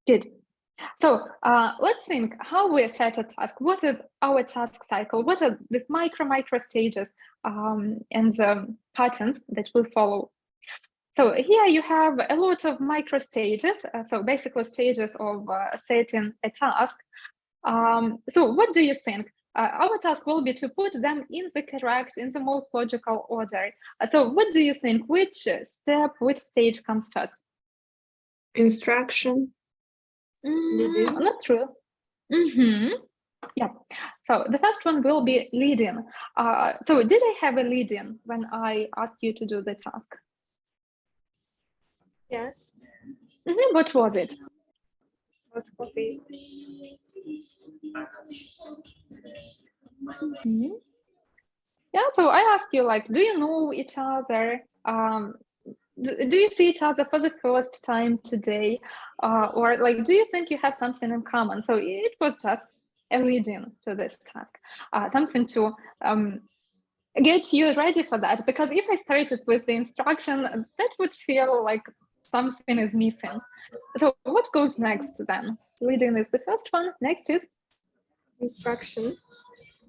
Good. So let's think how we set a task. What is our task cycle? What are these micro stages and patterns that we follow? So here you have a lot of micro stages. So basically stages of setting a task. So what do you think? Our task will be to put them in the most logical order. So what do you think? Which step, which stage comes first? Instruction. Not true. Yeah. So the first one will be leading. So did I have a lead-in when I asked you to do the task? Yes. What was it? What's coffee? Yeah, so I asked you, like, do you know each other? Do you see each other for the first time today? Or like, do you think you have something in common? So it was just a lead-in to this task, something to get you ready for that. Because if I started with the instruction, that would feel like something is missing. So what goes next then? Lead-in is the first one. Next is? Instruction.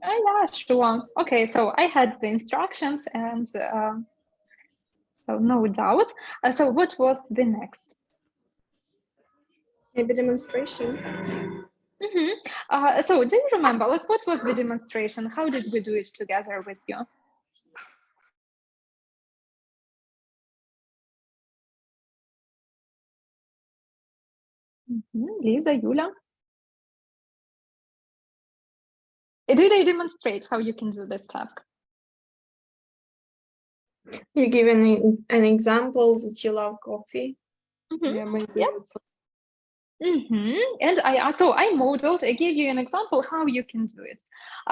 Yeah, sure. Okay, so I had the instructions and so no doubt. So what was the next? Maybe demonstration. So do you remember, like, what was the demonstration? How did we do it together with you? Lisa, Yulia? Did I demonstrate how you can do this task? You give an example that you love coffee. Yeah. And I modeled, I gave you an example how you can do it.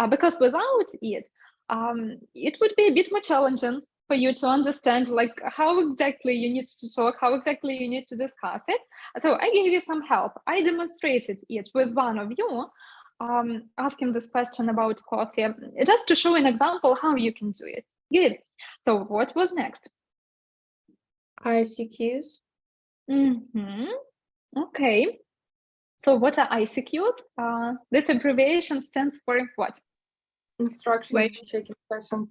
Because without it, it would be a bit more challenging for you to understand like how exactly you need to talk, how exactly you need to discuss it. So I gave you some help. I demonstrated it with one of you, asking this question about coffee, just to show an example how you can do it. Good. So what was next? ICQs. Okay. So what are ICQs? This abbreviation stands for what? Instruction checking questions.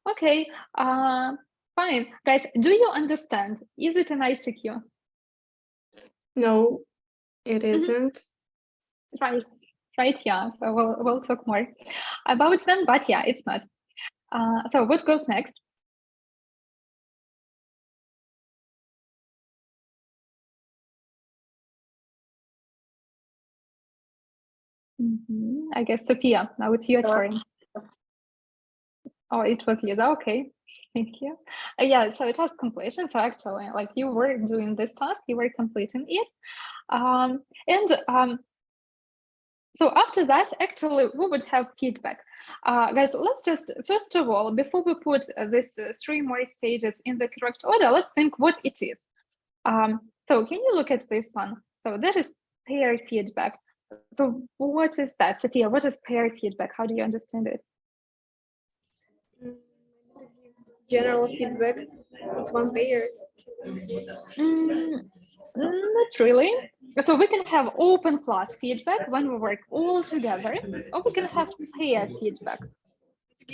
Okay, fine. Guys, do you understand? Is it an ICQ? No, it isn't. Right, yeah. So we'll talk more about them, but yeah, it's not. So what goes next? I guess Sophia, now it's your turn. Oh, it was Lisa. Okay, thank you. Yeah, so task completion. So actually, like you were doing this task, you were completing it. So after that, actually, we would have feedback. Guys, let's just, first of all, before we put these three more stages in the correct order, let's think what it is. So can you look at this one? So that is peer feedback. So what is that, Sophia? What is peer feedback? How do you understand it? General feedback. It's one pair. Not really. So we can have open class feedback when we work all together, or we can have peer feedback.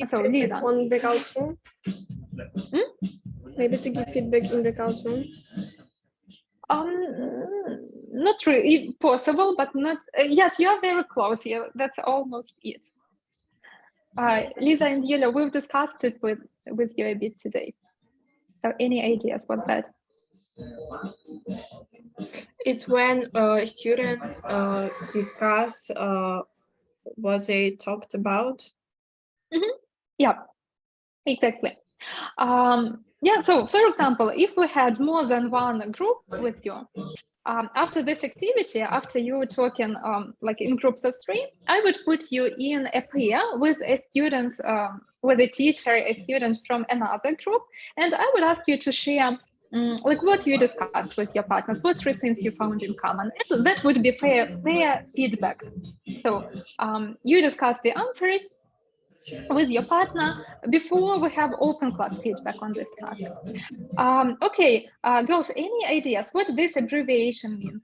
So Lisa. One breakout room. Maybe to give feedback in breakout room. Not really possible, but not. Yes, you are very close. Yeah, that's almost it. Lisa and Yulia, we've discussed it with you a bit today. So any ideas what that? It's when students discuss what they talked about. Yeah, exactly. Yeah, so for example, if we had more than one group with you, after this activity, after you talking like in groups of three, I would put you in a pair with a student, with a teacher, a student from another group, and I would ask you to share like what you discussed with your partners, what three things you found in common. And that would be peer feedback. So you discuss the answers, with your partner before we have open class feedback on this task. Okay, girls, any ideas what this abbreviation means?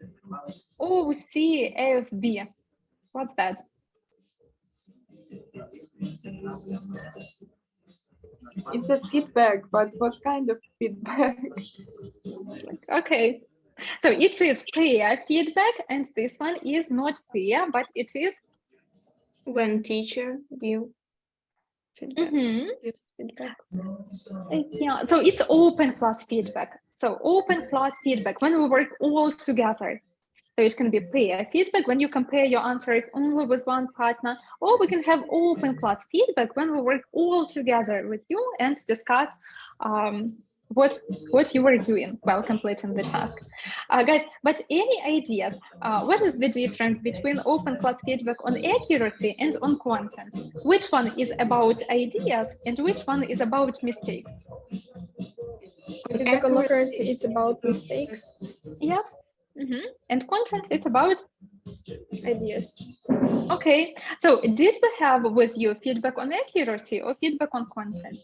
OCFB. What's that? It's a feedback, but what kind of feedback? Okay, so it is peer feedback, and this one is not peer, but it is When teacher give feedback. Gives feedback. yeah. So it's open class feedback. So open class feedback when we work all together. So it can be peer feedback when you compare your answers only with one partner, or we can have open class feedback when we work all together with you and discuss what you were doing while completing the task. Guys, but any ideas? What is the difference between open class feedback on accuracy and on content? Which one is about ideas and which one is about mistakes? Feedback on accuracy, it's about mistakes. Yeah. And content is about ideas. Okay, so did we have with you feedback on accuracy or feedback on content?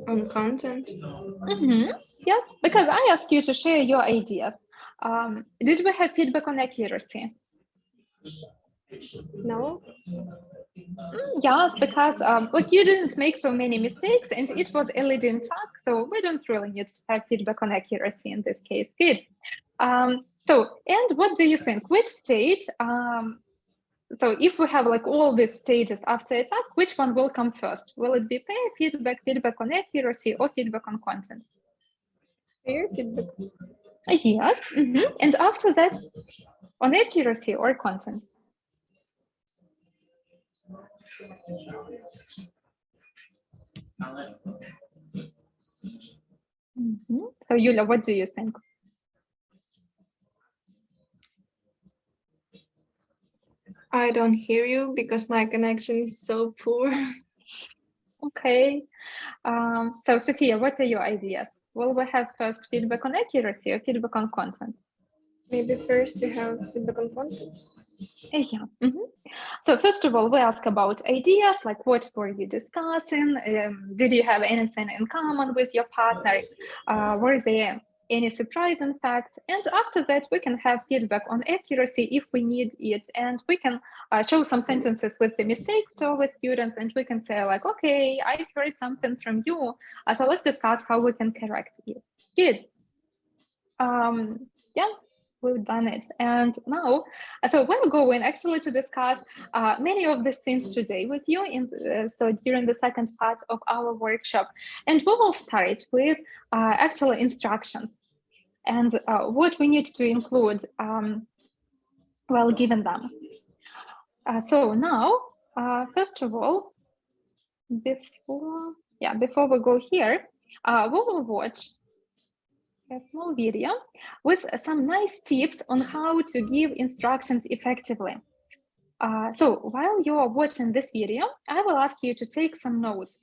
On content. Yes, because I asked you to share your ideas. Did we have feedback on accuracy? No. Yes, because like you didn't make so many mistakes and it was a leading task, so we don't really need to have feedback on accuracy in this case. Good. So, and what do you think? Which stage? So if we have like all these stages after a task, which one will come first? Will it be peer feedback, feedback on accuracy, or feedback on content? Peer feedback. Yes. And after that, on accuracy or content? So Yulia, what do you think? I don't hear you because my connection is so poor. Okay. So Sophia, what are your ideas? Will we have first feedback on accuracy or feedback on content? Maybe first we have feedback on content. Yeah. So first of all, we ask about ideas, like what were you discussing? Did you have anything in common with your partner? Were there any surprising facts? And after that, we can have feedback on accuracy if we need it. And we can show some sentences with the mistakes to our students. And we can say like, okay, I heard something from you. So let's discuss how we can correct it. Good. Yeah. We've done it. And now, so we're going actually to discuss many of these things today with you so during the second part of our workshop. And we will start with actual instructions and what we need to include while giving them. So now, first of all, before we go here, we will watch a small video with some nice tips on how to give instructions effectively. So while you are watching this video, I will ask you to take some notes.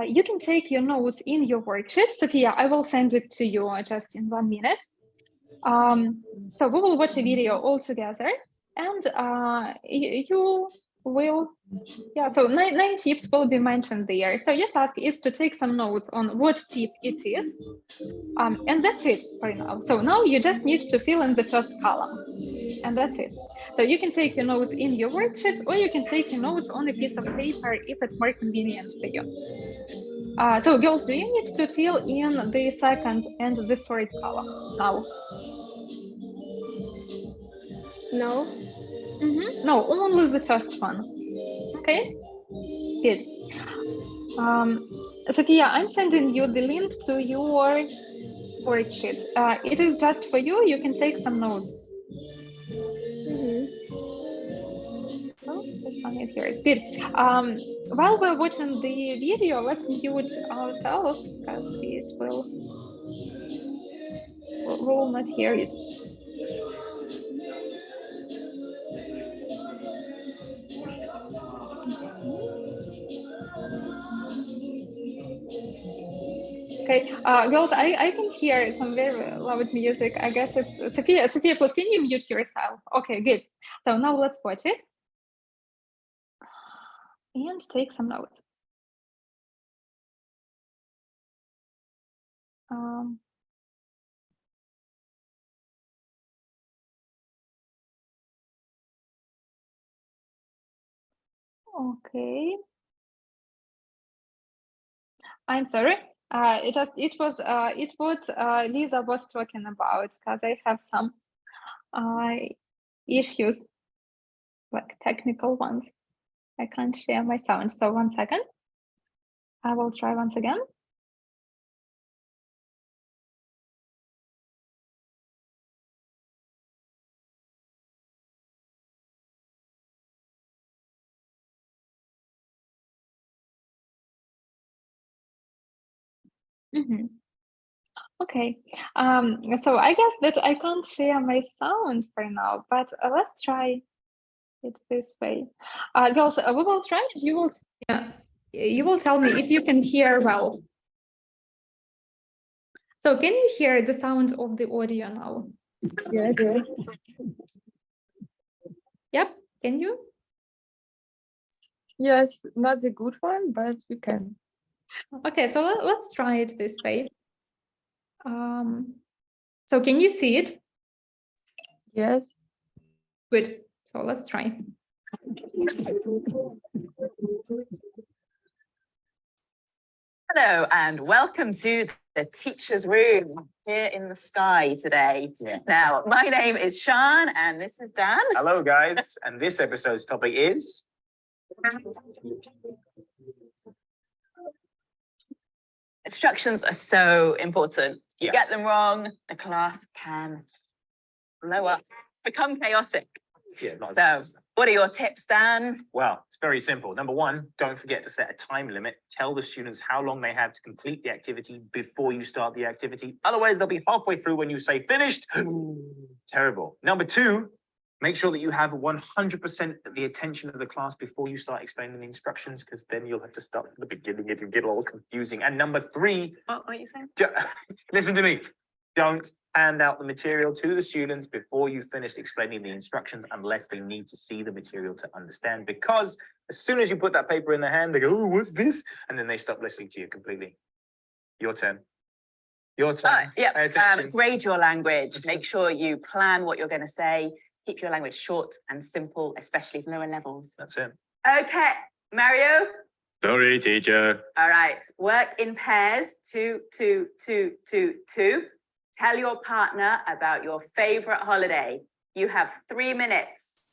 You can take your notes in your worksheet. Sophia, I will send it to you just in 1 minute. So we will watch a video all together and you will, so nine tips will be mentioned there. So your task is to take some notes on what tip it is. And that's it for now. So now you just need to fill in the first column and that's it. So you can take your notes in your worksheet or you can take your notes on a piece of paper if it's more convenient for you. So girls, do you need to fill in the second and the third column now? No. No, only the first one. Okay, good. Sophia, I'm sending you the link to your worksheet. It is just for you. You can take some notes. So this one is yours. Good. While we're watching the video, let's mute ourselves because it will not hear it. Okay, girls, I can hear some very loud music. I guess it's Sophia. Sophia, please, can you mute yourself? Okay, good. So now let's watch it and take some notes. Okay. I'm sorry. It was what Lisa was talking about, because I have some issues, like technical ones. I can't share my sound. So 1 second. I will try once again. Mm-hmm. Okay, so I guess that I can't share my sound for now, but let's try it this way. Girls, we will try it. You will tell me if you can hear well. So can you hear the sound of the audio now? Yes. Yep, can you? Yes, not a good one, but we can. Okay, so let's try it this way. So can you see it? Yes. Good. So let's try. Hello and welcome to the teacher's room here in the sky today. Now, my name is Sean and this is Dan. Hello, guys. And this episode's topic is... Instructions are so important. You Yeah. get them wrong, the class can blow up, become chaotic. Yeah, So, what are your tips, Dan? well, it's very simple. Number one, don't forget to set a time limit. Tell the students how long they have to complete the activity before you start the activity. Otherwise, they'll be halfway through when you say finished. Terrible. Number two, make sure that you have 100% the attention of the class before you start explaining the instructions, because then you'll have to start from the beginning. It can get all confusing. And number three, What are you saying? listen to me. Don't hand out the material to the students before you've finished explaining the instructions, unless they need to see the material to understand, because as soon as you put that paper in their hand, they go, oh, what's this? And then they stop listening to you completely. Your turn. Your turn. Pay Yeah, attention. grade your language. Make sure you plan what you're going to say. Keep your language short and simple, especially for lower levels. That's it. Okay, Mario. Sorry, teacher. All right, work in pairs, 2, 2, 2, 2, 2. Tell your partner about your favorite holiday. You have 3 minutes.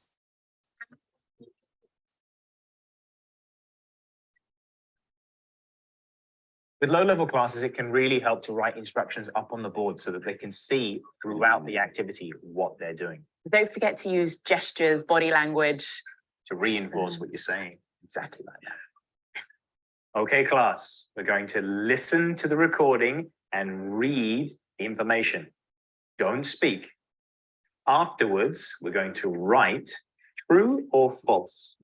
With low-level classes, it can really help to write instructions up on the board so that they can see throughout the activity what they're doing, Don't forget to use gestures, body language. to reinforce what you're saying. Exactly like that. Okay, class, we're going to listen to the recording and read the information. Don't speak. Afterwards, we're going to write true or false.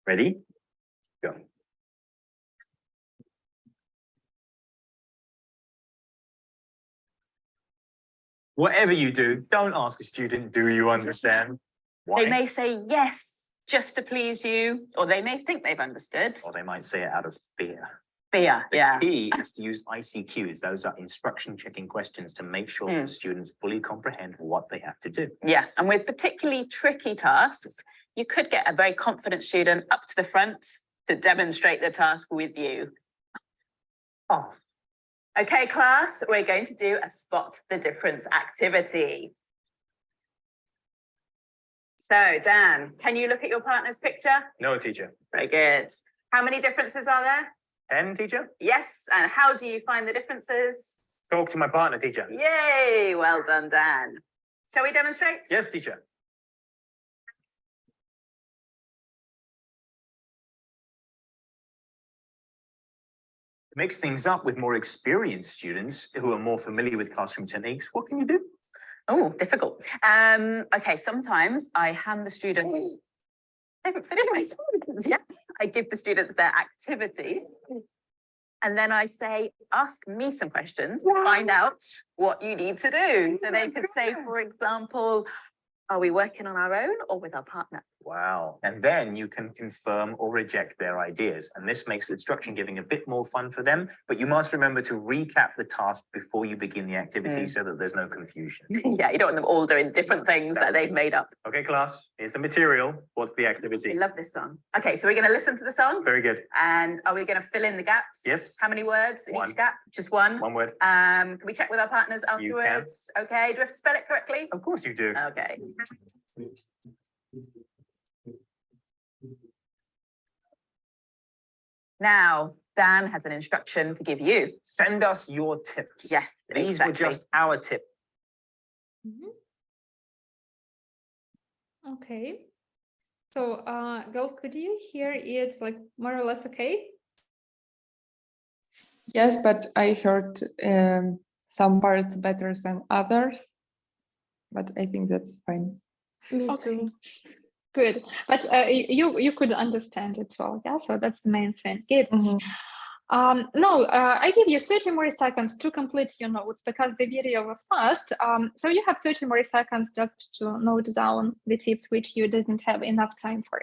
Ready? Go. Whatever you do, don't ask a student, do you understand? Why? They may say yes, just to please you, or they may think they've understood. Or they might say it out of fear. Fear, yeah. The key is to use ICQs. Those are instruction checking questions to make sure that the students fully comprehend what they have to do. Yeah, and with particularly tricky tasks, you could get a very confident student up to the front to demonstrate the task with you. Oh. Okay, class, we're going to do a spot the difference activity. So, Dan, can you look at your partner's picture? No, teacher. Very good. How many differences are there? 10, teacher? Yes, and how do you find the differences? Talk to my partner, teacher. Yay, well done, Dan. Shall we demonstrate? Yes, teacher. To mix things up with more experienced students who are more familiar with classroom techniques, what can you do? Oh, difficult. Okay, sometimes I hand the students, I haven't finished my sentence yet. I give the students their activity, And then I say, ask me some questions, find out what you need to do. So they could say, for example, are we working on our own or with our partner? Wow. And then you can confirm or reject their ideas. And this makes instruction giving a bit more fun for them. But you must remember to recap the task before you begin the activity so that there's no confusion. Yeah, you don't want them all doing different things that they've made up. Okay, class, here's the material. What's the activity? I love this song. Okay, so we're going to listen to the song. Very good. And are we going to fill in the gaps? Yes. How many words in One. each gap? Just one. One word. Can we check with our partners You can. afterwards? Okay, do we have to spell it correctly? Of course you do. Okay. Now, Dan has an instruction to give you. Send us your tips. Yes, These were exactly. just our tips. Okay. So, girls, could you hear it like more or less okay? Yes, but I heard some parts better than others, but I think that's fine. Me Okay. too. Good. But you could understand it well, yeah? So that's the main thing. Good. No, I give you 30 more seconds to complete your notes because the video was fast. So you have 30 more seconds just to note down the tips which you didn't have enough time for.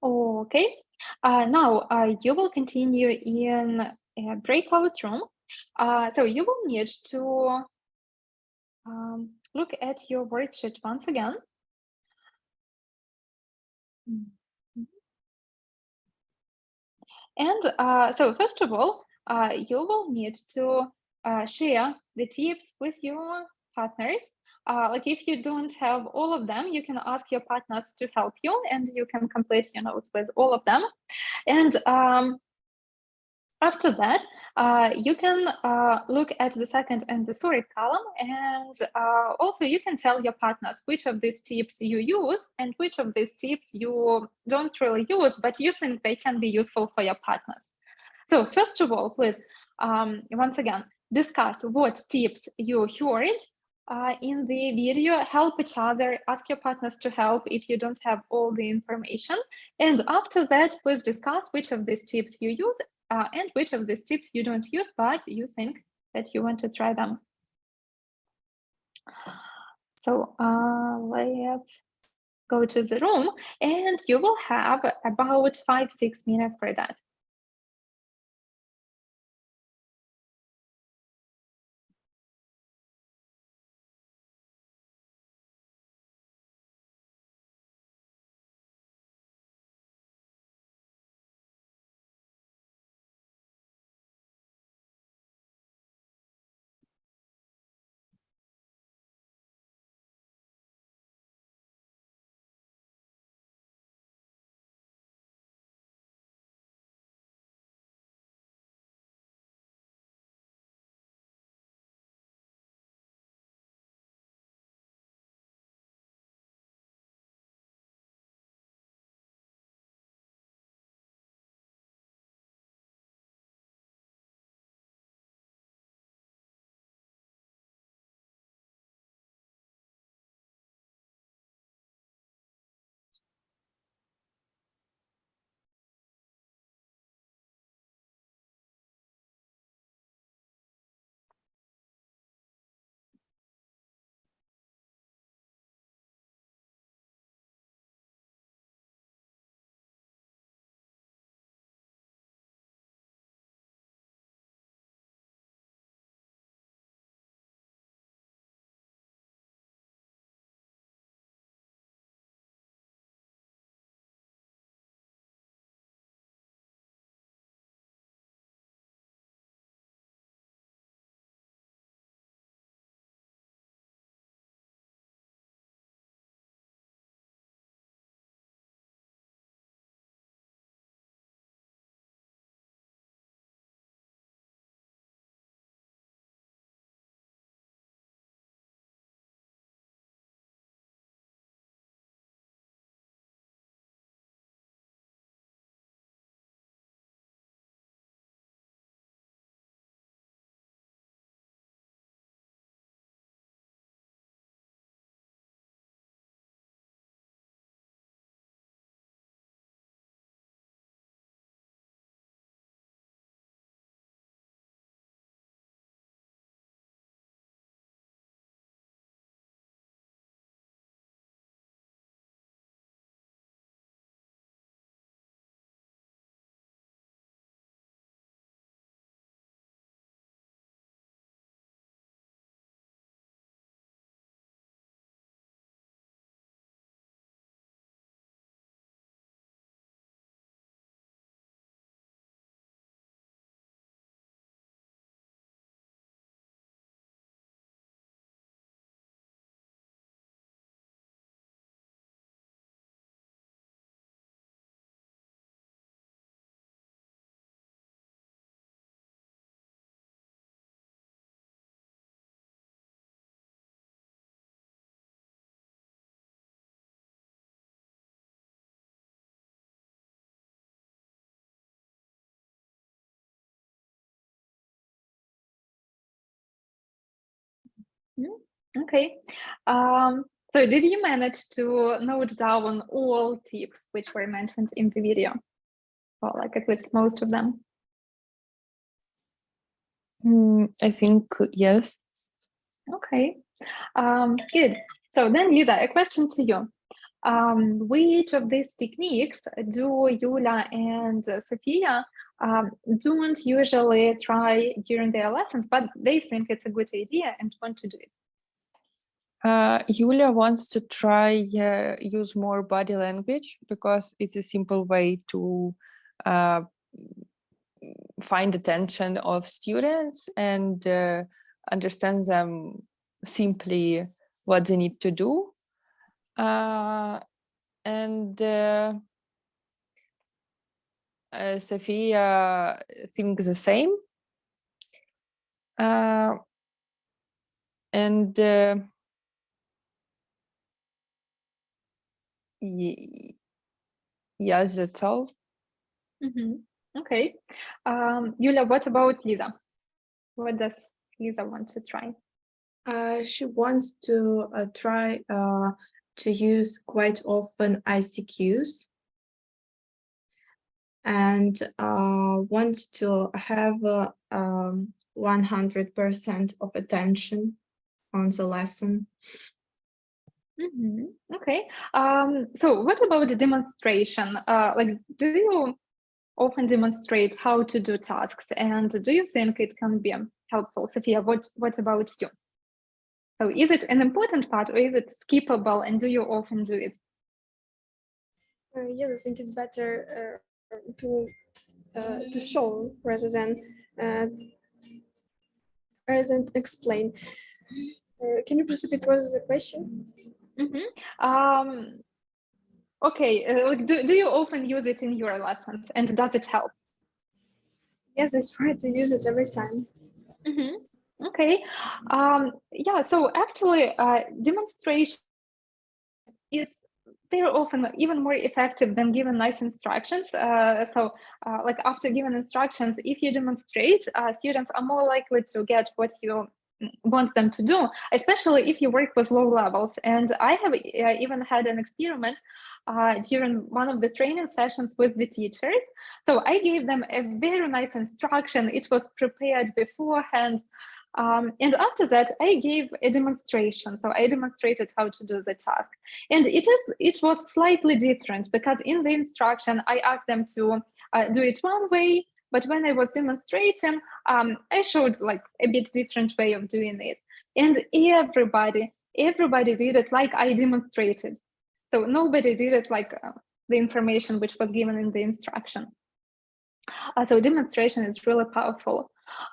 Okay, now you will continue in a breakout room. So you will need to look at your worksheet once again. And so first of all, you will need to share the tips with your partners. Like if you don't have all of them, you can ask your partners to help you and you can complete your notes with all of them. And after that, you can look at the second and the third column, and also you can tell your partners which of these tips you use and which of these tips you don't really use, but you think they can be useful for your partners. So first of all, please, once again, discuss what tips you heard in the video, help each other, ask your partners to help if you don't have all the information. And after that, please discuss which of these tips you use and which of these tips you don't use, but you think that you want to try them. So let's go to the room, and you will have about 5-6 minutes for that. Okay. So did you manage to note down all tips which were mentioned in the video? Or like at least most of them? I think yes. Okay. Good. So then, Lisa, a question to you. Which of these techniques do Yulia and Sophia don't usually try during their lessons, but they think it's a good idea and want to do it? Yulia wants to try use more body language because it's a simple way to find attention of students and understand them simply what they need to do. And Sophia thinks the same. And yes, that's all. Okay. Yulia, what about Lisa? What does Lisa want to try? She wants to try to use quite often ICQs and wants to have 100% of attention on the lesson. Okay. So what about the demonstration? Like, do you often demonstrate how to do tasks, and do you think it can be helpful? Sophia, what about you? So is it an important part, or is it skippable, and do you often do it? Yes, I think it's better to show rather than explain. Can you please repeat what is the question? Okay, do you often use it in your lessons, and does it help? Yes, I try to use it every time. Okay, yeah, so actually demonstration is they're often even more effective than given nice instructions. Like after given instructions, if you demonstrate, students are more likely to get what you want them to do, especially if you work with low levels. And I have even had an experiment during one of the training sessions with the teachers. So I gave them a very nice instruction. It was prepared beforehand. And after that, I gave a demonstration. So I demonstrated how to do the task. And it was slightly different because in the instruction, I asked them to do it one way, but when I was demonstrating, I showed like a bit different way of doing it. And everybody did it like I demonstrated. So nobody did it like the information which was given in the instruction. So demonstration is really powerful.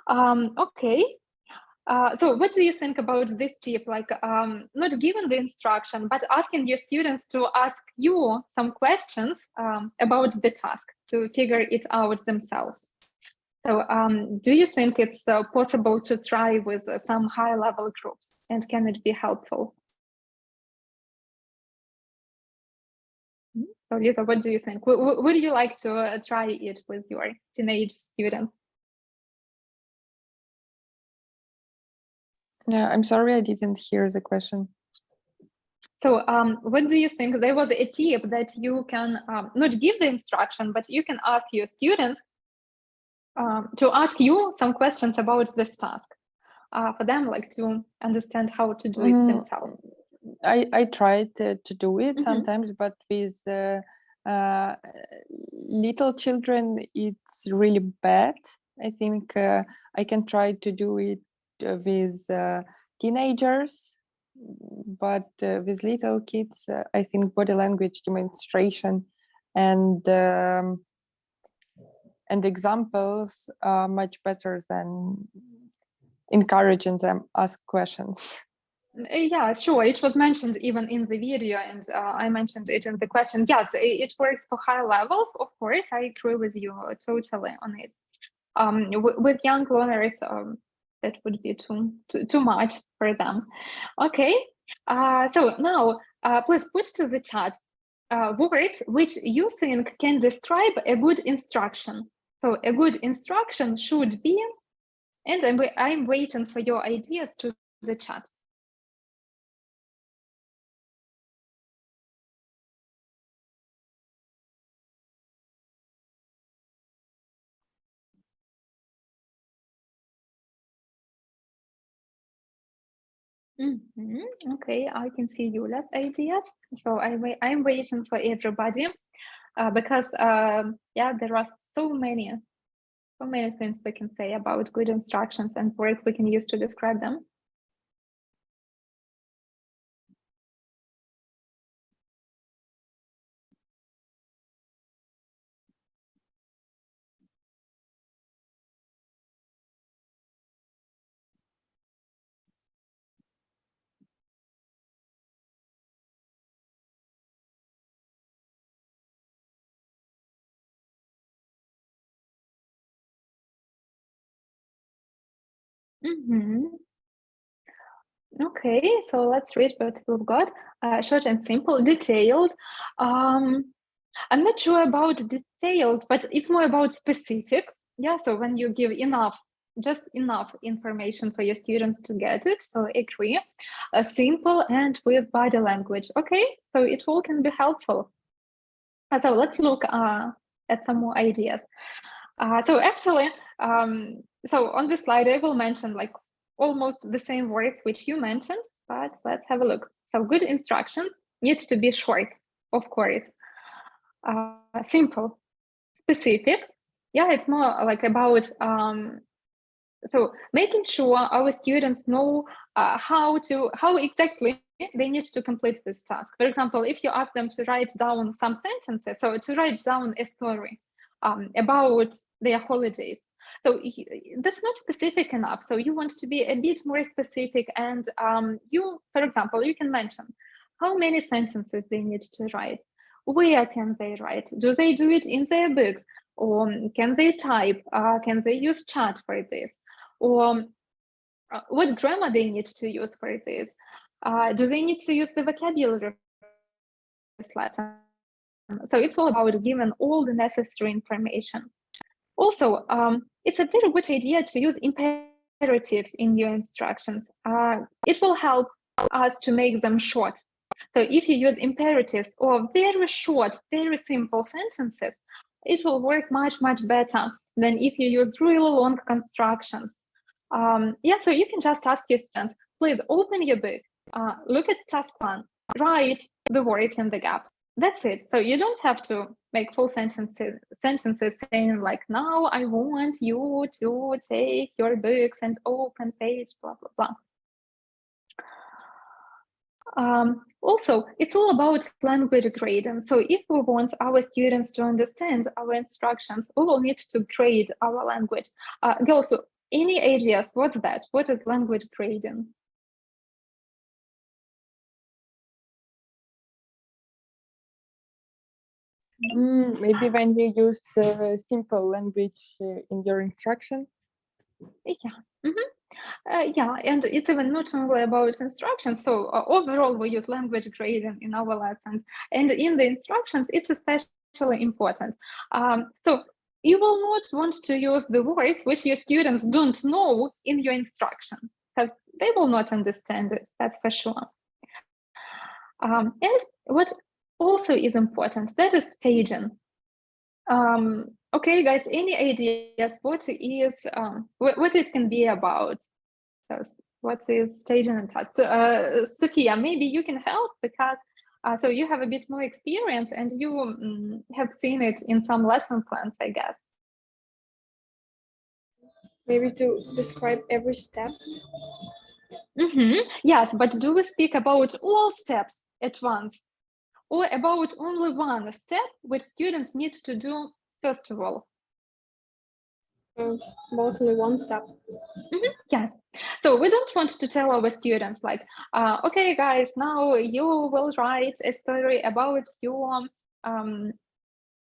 Okay. So what do you think about this tip? Like not giving the instruction, but asking your students to ask you some questions about the task to figure it out themselves. So do you think it's possible to try with some high level groups, and can it be helpful? So Lisa, what do you think? Would you like to try it with your teenage students? Yeah, I'm sorry, I didn't hear the question. So what do you think? There was a tip that you can not give the instruction, but you can ask your students to ask you some questions about this task for them, like to understand how to do it themselves. I tried to do it sometimes, but with little children, it's really bad. I think I can try to do it with teenagers, but with little kids, I think body language demonstration and examples are much better than encouraging them ask questions. Yeah, sure. It was mentioned even in the video, and I mentioned it in the question. Yes, it works for high levels. Of course, I agree with you totally on it. With young learners, that would be too much for them. Okay. So now, please put to the chat words which you think can describe a good instruction. So a good instruction should be, and I'm waiting for your ideas to the chat. Okay, I can see Yulia's ideas. So I'm waiting for everybody because yeah, there are so many things we can say about good instructions and words we can use to describe them. Okay, so let's read what we've got. Short and simple, detailed. I'm not sure about detailed, but it's more about specific. Yeah, so when you give just enough information for your students to get it, so agree. Simple and with body language. Okay, so it all can be helpful. So let's look at some more ideas. So actually, so on this slide, I will mention like almost the same words which you mentioned, but let's have a look. So good instructions need to be short, of course, simple, specific. Yeah, it's more like about so making sure our students know how exactly they need to complete this task. For example, if you ask them to write down some sentences, so to write down a story about their holidays. So that's not specific enough. So you want to be a bit more specific, and you, for example, you can mention how many sentences they need to write, where can they write, do they do it in their books, or can they type, can they use chat for this, or what grammar they need to use for this. Do they need to use the vocabulary lesson? So it's all about giving all the necessary information. Also, it's a very good idea to use imperatives in your instructions. It will help us to make them short. So if you use imperatives or very short, very simple sentences, it will work much, much better than if you use really long constructions. Yeah, so you can just ask your students, please open your book, look at task 1, write the words in the gaps. That's it. So you don't have to make full sentences saying like, now I want you to take your books and open page, blah, blah, blah. Also, it's all about language grading. So if we want our students to understand our instructions, we will need to grade our language. Girls, so any ideas? What's that? What is language grading? Maybe when you use simple language in your instruction. Yeah. Yeah, and it's even not only about instructions. So overall, we use language grading in our lessons, and in the instructions, it's especially important. So you will not want to use the words which your students don't know in your instruction, because they will not understand it, that's for sure. And what also is important, that is staging. Okay, guys, any ideas what it can be about? So what is staging and task? So, Sophia, maybe you can help because so you have a bit more experience and you have seen it in some lesson plans, I guess. Maybe to describe every step. Yes, but do we speak about all steps at once or about only one step which students need to do first of all? About only one step. Yes. So we don't want to tell our students like, okay, guys, now you will write a story about your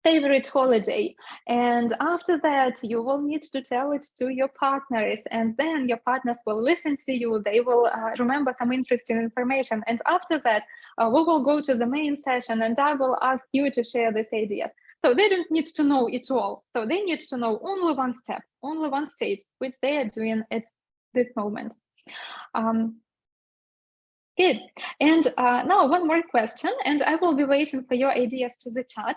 favorite holiday. And after that, you will need to tell it to your partners. And then your partners will listen to you. They will remember some interesting information. And after that, we will go to the main session and I will ask you to share these ideas. So they don't need to know it all. So they need to know only one step, only one stage, which they are doing at this moment. Good. And now one more question, and I will be waiting for your ideas to the chat.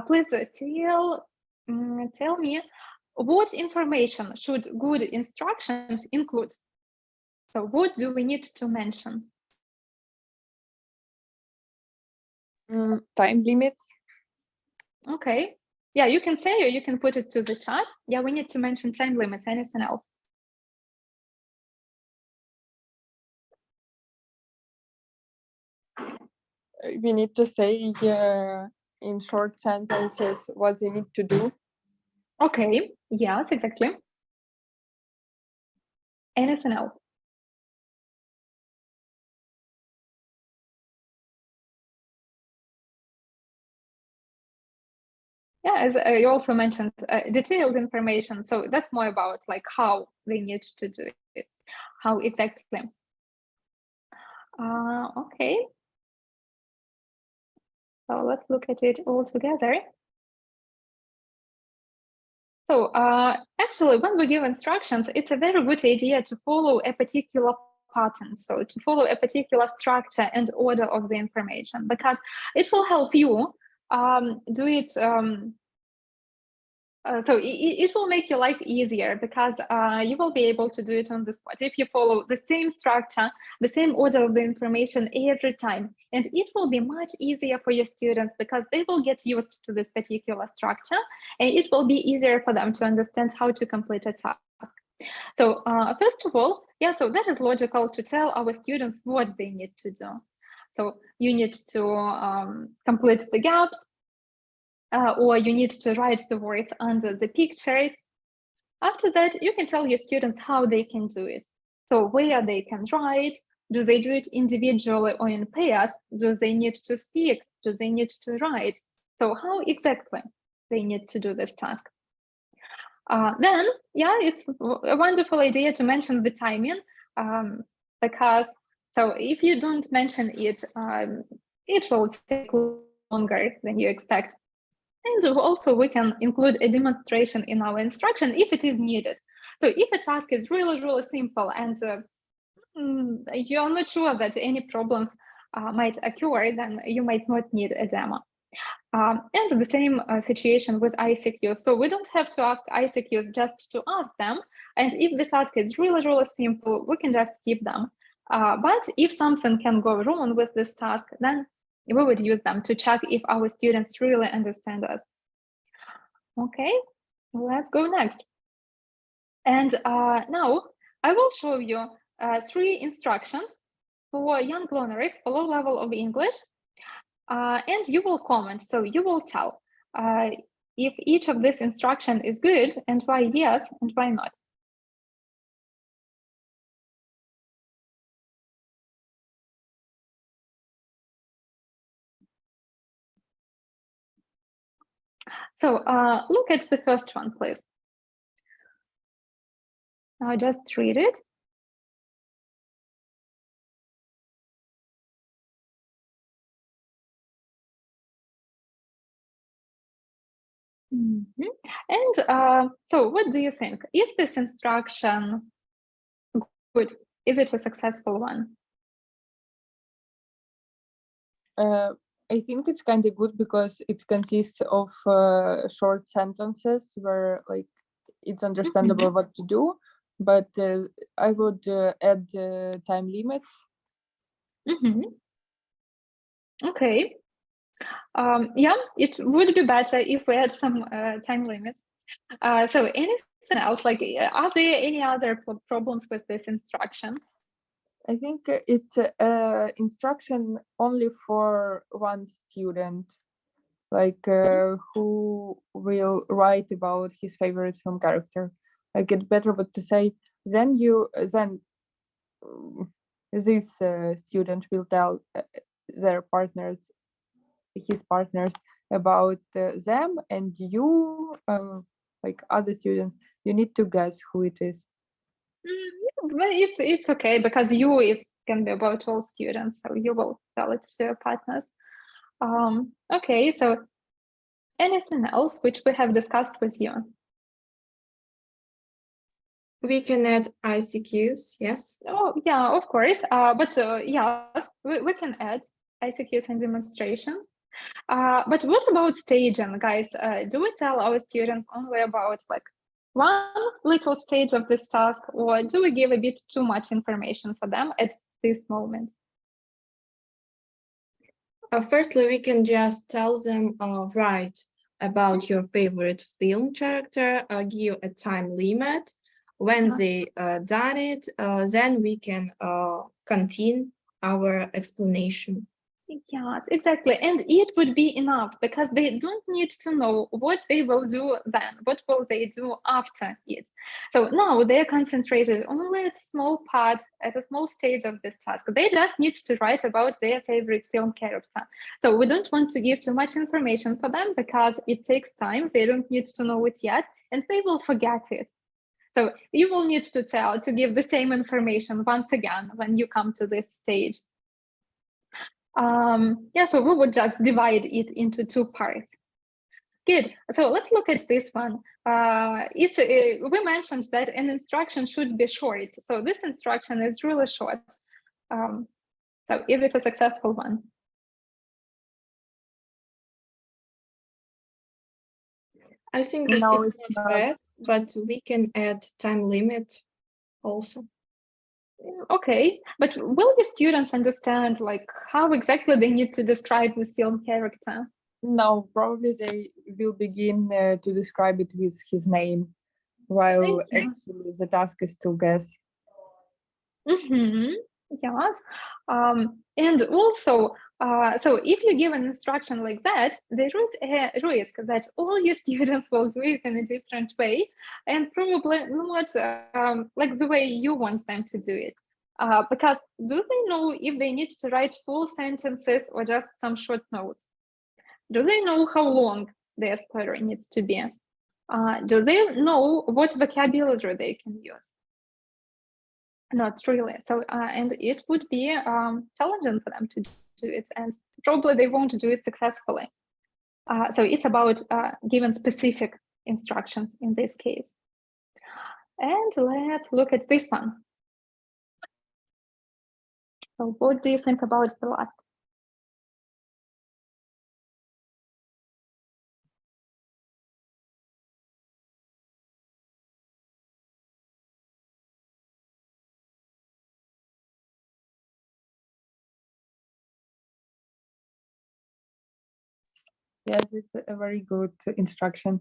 Please tell me what information should good instructions include? So what do we need to mention? Time limits. Okay. Yeah, you can say, or you can put it to the chat. Yeah, we need to mention time limits. Anything else? We need to say in short sentences what they need to do. Okay. Yes, exactly. Anything else? Yeah, as you also mentioned, detailed information. So that's more about like how they need to do it, how exactly. Okay. So let's look at it all together. So actually, when we give instructions, it's a very good idea to follow a particular pattern. So to follow a particular structure and order of the information, because it will help you do it. So it will make your life easier, because you will be able to do it on the spot if you follow the same structure, the same order of the information every time. And it will be much easier for your students, because they will get used to this particular structure, and it will be easier for them to understand how to complete a task. So first of all, yeah, so that is logical to tell our students what they need to do. So you need to complete the gaps, or you need to write the words under the pictures. After that, you can tell your students how they can do it. So where they can write, do they do it individually or in pairs? Do they need to speak? Do they need to write? So how exactly they need to do this task? Then, yeah, it's a wonderful idea to mention the timing, because so if you don't mention it, it will take longer than you expect. And also we can include a demonstration in our instruction if it is needed. So if a task is really, really simple and you're not sure that any problems might occur, then you might not need a demo. And the same situation with ICQs. So we don't have to ask ICQs just to ask them. And if the task is really, really simple, we can just skip them. But if something can go wrong with this task, then we would use them to check if our students really understand us. Okay, let's go next. And now I will show you 3 instructions for young learners for low level of English. And you will comment, so you will tell if each of this instruction is good and why yes and why not. So look at the first one, please. Now just read it. Mm-hmm. And so what do you think? Is this instruction good? Is it a successful one? I think it's kind of good because it consists of short sentences where like it's understandable what to do, but I would add time limits. Okay. Yeah, it would be better if we had some time limits. So anything else, like are there any other problems with this instruction? I think it's instruction only for one student, like who will write about his favorite film character. Like it's better what to say. Then this student will tell their partners, his partners, about them, and you, like other students, you need to guess who it is. Well, it's okay, because it can be about all students, so you will tell it to your partners. Okay, so anything else which we have discussed with you? We can add ICQs, yes. Oh, yeah, of course. But yes, we can add ICQs and demonstration. But what about staging, guys? Do we tell our students only about like one little stage of this task, or do we give a bit too much information for them at this moment? Firstly, we can just tell them, write about your favorite film character, give a time limit. When they done it, then we can continue our explanation. Yes, exactly. And it would be enough because they don't need to know what they will do then, what will they do after it. So now they're concentrated only at a small part, at a small stage of this task. They just need to write about their favorite film character. So we don't want to give too much information for them because it takes time. They don't need to know it yet, and they will forget it. So you will need to give the same information once again when you come to this stage. Yeah, so we would just divide it into two parts. Good. So let's look at this one. We mentioned that an instruction should be short. So this instruction is really short. So is it a successful one? I think that No, it's not bad, but we can add time limit also. Okay, but will the students understand like how exactly they need to describe this film character? No, probably they will begin to describe it with his name, while Thank you. actually the task is to guess. Mm-hmm. Yes. And also, so if you give an instruction like that, there is a risk that all your students will do it in a different way and probably not like the way you want them to do it. Because do they know if they need to write full sentences or just some short notes? Do they know how long their story needs to be? Do they know what vocabulary they can use? Not really. So, and it would be challenging for them to do it, and probably they won't do it successfully. So it's about giving specific instructions in this case. And let's look at this one. So what do you think about the last? Yes, it's a very good instruction.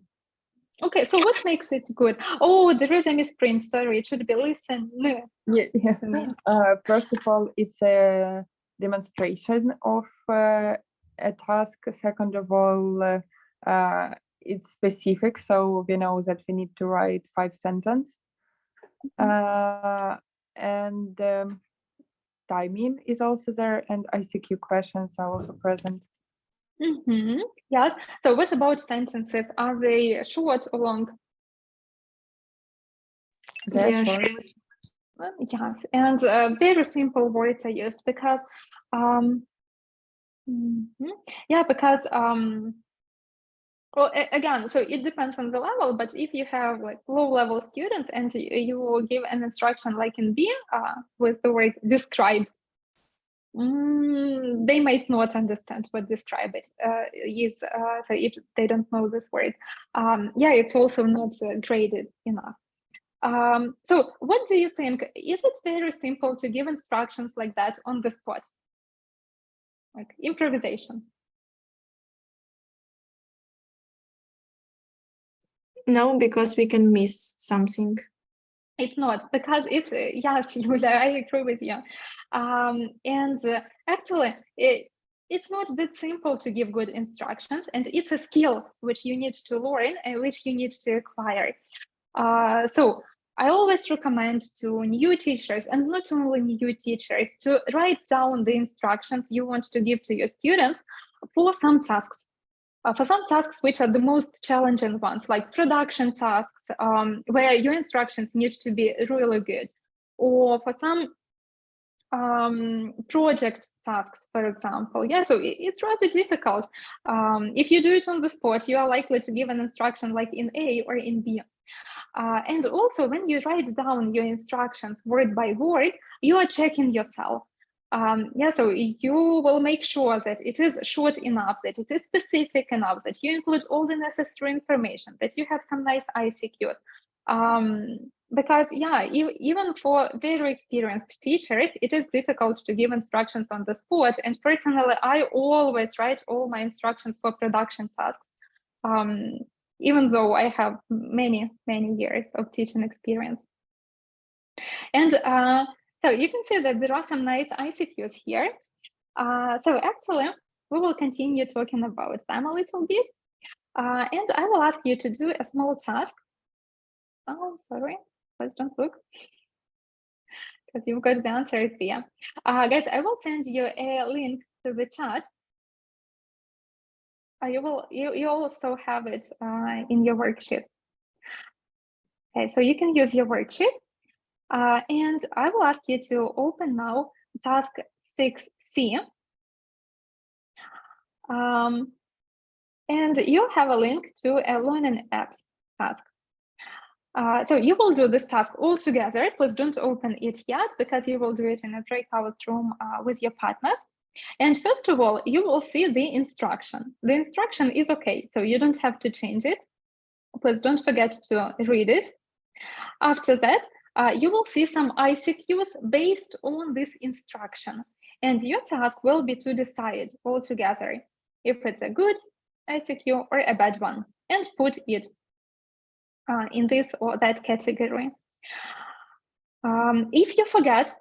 Okay, so what makes it good? Oh, there is a misprint. Sorry, it should be listen. Yeah. First of all, it's a demonstration of a task. Second of all, it's specific, so we know that we need to write 5 sentences. And timing is also there, and ICQ questions are also present. Mm-hmm. Yes. So what about sentences? Are they short or long? They're Yeah, short. Yes, and very simple words are used because, yeah, because well, again, so it depends on the level. But if you have like low-level students and you give an instruction like in B with the word describe, they might not understand what describe it is. So if they don't know this word, yeah, it's also not graded enough. So what do you think? Is it very simple to give instructions like that on the spot? Like improvisation? no, because we can miss something. It's not, because it's, yes, Yulia, I agree with you. And actually, it's not that simple to give good instructions, and it's a skill which you need to learn and which you need to acquire. So I always recommend to new teachers, and not only new teachers, to write down the instructions you want to give to your students for some tasks. For some tasks which are the most challenging ones, like production tasks, where your instructions need to be really good, or for some project tasks, for example. Yeah, so it's rather difficult. If you do it on the spot, you are likely to give an instruction like in A or in B. And also, when you write down your instructions word by word, you are checking yourself. Yeah, so you will make sure that it is short enough, that it is specific enough, that you include all the necessary information, that you have some nice ICQs. Because yeah, even for very experienced teachers, it is difficult to give instructions on the spot. And personally, I always write all my instructions for production tasks, even though I have many years of teaching experience. And so you can see that there are some nice ICQs here. So actually, we will continue talking about them a little bit. And I will ask you to do a small task. Oh, sorry, please don't look, because you've got the answers there. Guys, I will send you a link to the chat. You also have it in your worksheet. Okay, so you can use your worksheet. And I will ask you to open now task 6C. And you have a link to a learning apps task. So you will do this task all together. Please don't open it yet, because you will do it in a breakout room with your partners. And first of all, you will see the instruction. The instruction is okay, so you don't have to change it. Please don't forget to read it. After that, you will see some ICQs based on this instruction. And your task will be to decide all together if it's a good ICQ or a bad one, and put it in this or that category. If you forget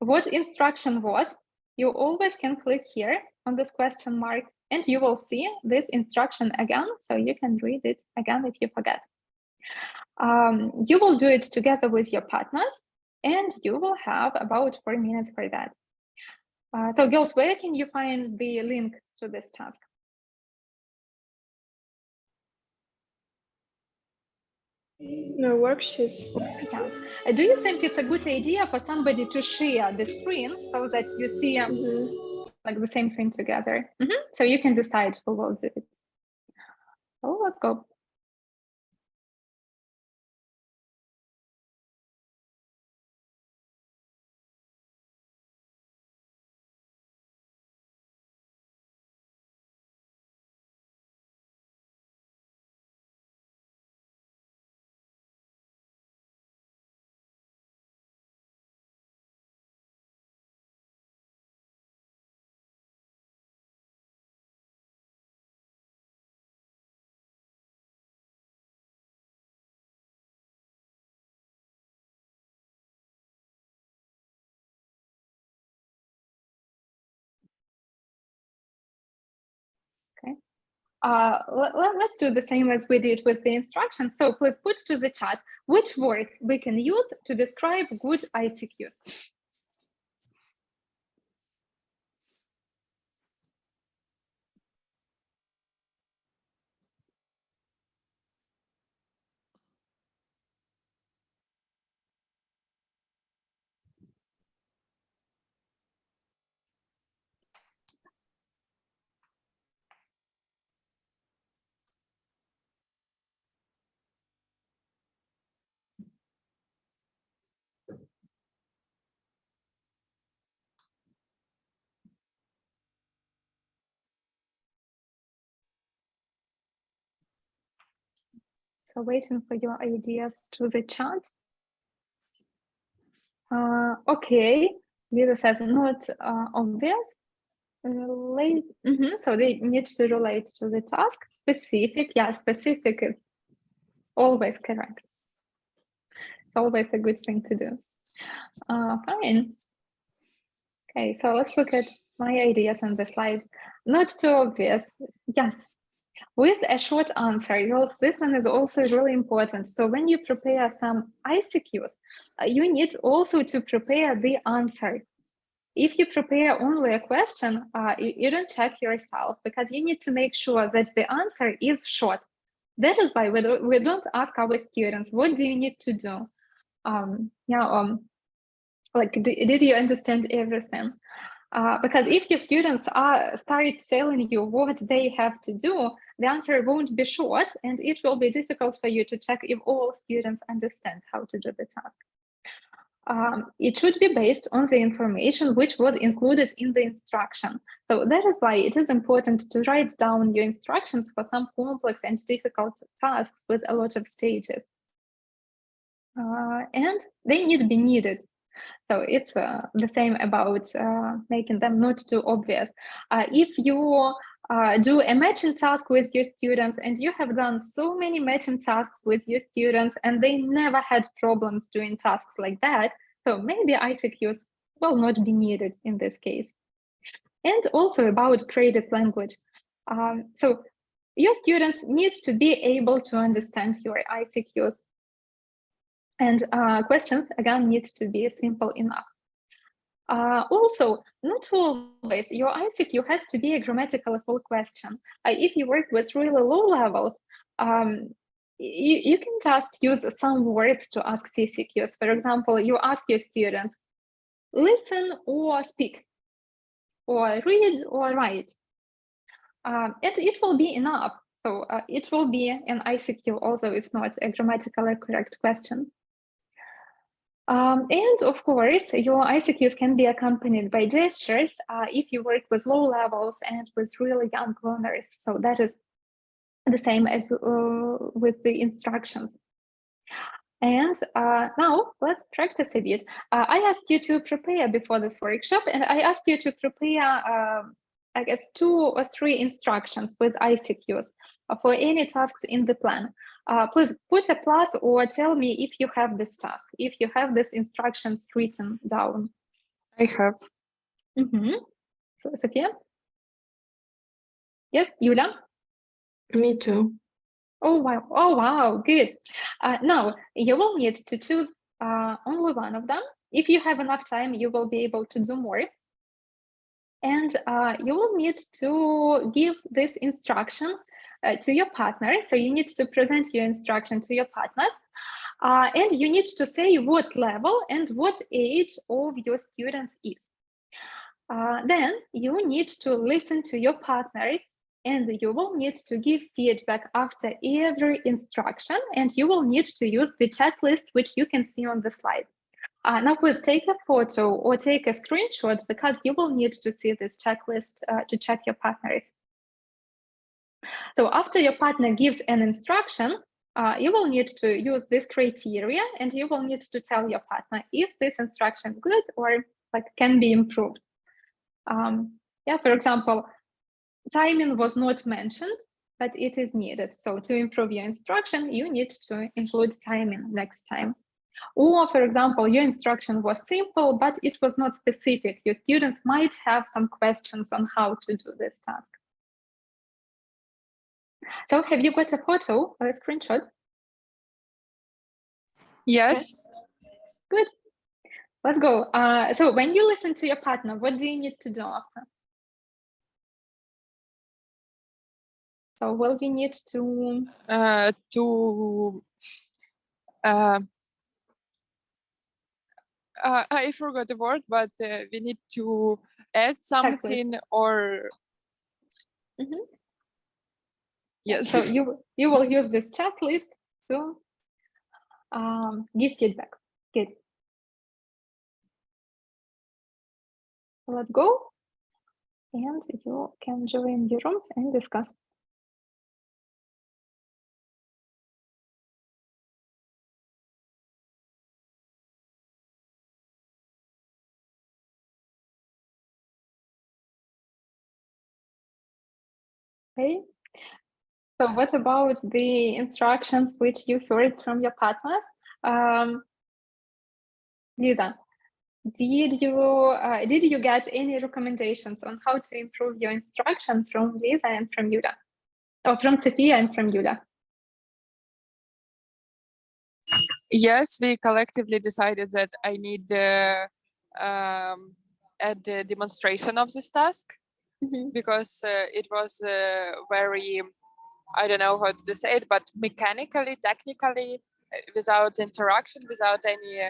what instruction was, you always can click here on this question mark, and you will see this instruction again, so you can read it again if you forget. You will do it together with your partners, and you will have about 4 minutes for that. So girls, where can you find the link to this task? No worksheets. Yeah. Do you think it's a good idea for somebody to share the screen so that you see like the same thing together? So you can decide who will do it. Oh, let's go. Okay. Let's do the same as we did with the instructions. So please put to the chat which words we can use to describe good ICQs. So waiting for your ideas to the chat. Okay, Lisa says not obvious. Relate. So they need to relate to the task. Specific, yeah, specific is always correct. It's always a good thing to do. Fine. Okay, so let's look at my ideas on the slide. Not too obvious. Yes. With a short answer, this one is also really important. So when you prepare some ICQs, you need also to prepare the answer. If you prepare only a question, you don't check yourself, because you need to make sure that the answer is short. That is why we don't ask our students, what do you need to do? Like, did you understand everything? Because if your students start telling you what they have to do, the answer won't be short, and it will be difficult for you to check if all students understand how to do the task. It should be based on the information which was included in the instruction. So that is why it is important to write down your instructions for some complex and difficult tasks with a lot of stages. and they need to be needed. So it's the same about making them not too obvious. If you do a matching task with your students and you have done so many matching tasks with your students and they never had problems doing tasks like that, so maybe ICQs will not be needed in this case. And also about created language. So your students need to be able to understand your ICQs. And questions, again, need to be simple enough. Also, not always your ICQ has to be a grammatically full question. If you work with really low levels, you can just use some words to ask CCQs. For example, you ask your students, listen or speak, or read or write. And it will be enough. So it will be an ICQ, although it's not a grammatically correct question. And of course, your ICQs can be accompanied by gestures if you work with low levels and with really young learners. So that is the same as with the instructions. And now let's practice a bit. I asked you to prepare before this workshop, and I asked you to prepare, I guess, 2 or 3 instructions with ICQs for any tasks in the plan. Please put a plus or tell me if you have this task, if you have these instructions written down. I have. So, Sophia? Yes, Yulia? Me too. Oh, wow, good. Now, you will need to choose only one of them. If you have enough time, you will be able to do more. And you will need to give this instruction to your partner. So you need to present your instruction to your partners. And you need to say what level and what age of your students is. Then you need to listen to your partners and you will need to give feedback after every instruction, and you will need to use the checklist, which you can see on the slide. Now, please take a photo or take a screenshot because you will need to see this checklist to check your partners. So after your partner gives an instruction, you will need to use this criteria and you will need to tell your partner, is this instruction good or like can be improved? Yeah, for example, timing was not mentioned, but it is needed. So to improve your instruction, you need to include timing next time. Or, for example, your instruction was simple, but it was not specific. Your students might have some questions on how to do this task. So have you got a photo or a screenshot? Yes. Good. Let's go. So when you listen to your partner, what do you need to do after? So will we need to... I forgot the word, but we need to add something checklist. or... Yes. So you will use this checklist to give feedback. Good. Let's go. And you can join your rooms and discuss. Okay. So what about the instructions which you heard from your partners? Lisa, did you get any recommendations on how to improve your instruction from Lisa and from Yulia? Or from Sophia and from Yulia? Yes, we collectively decided that I need add the demonstration of this task because it was very, I don't know how to say it, but mechanically, technically, without interaction, without any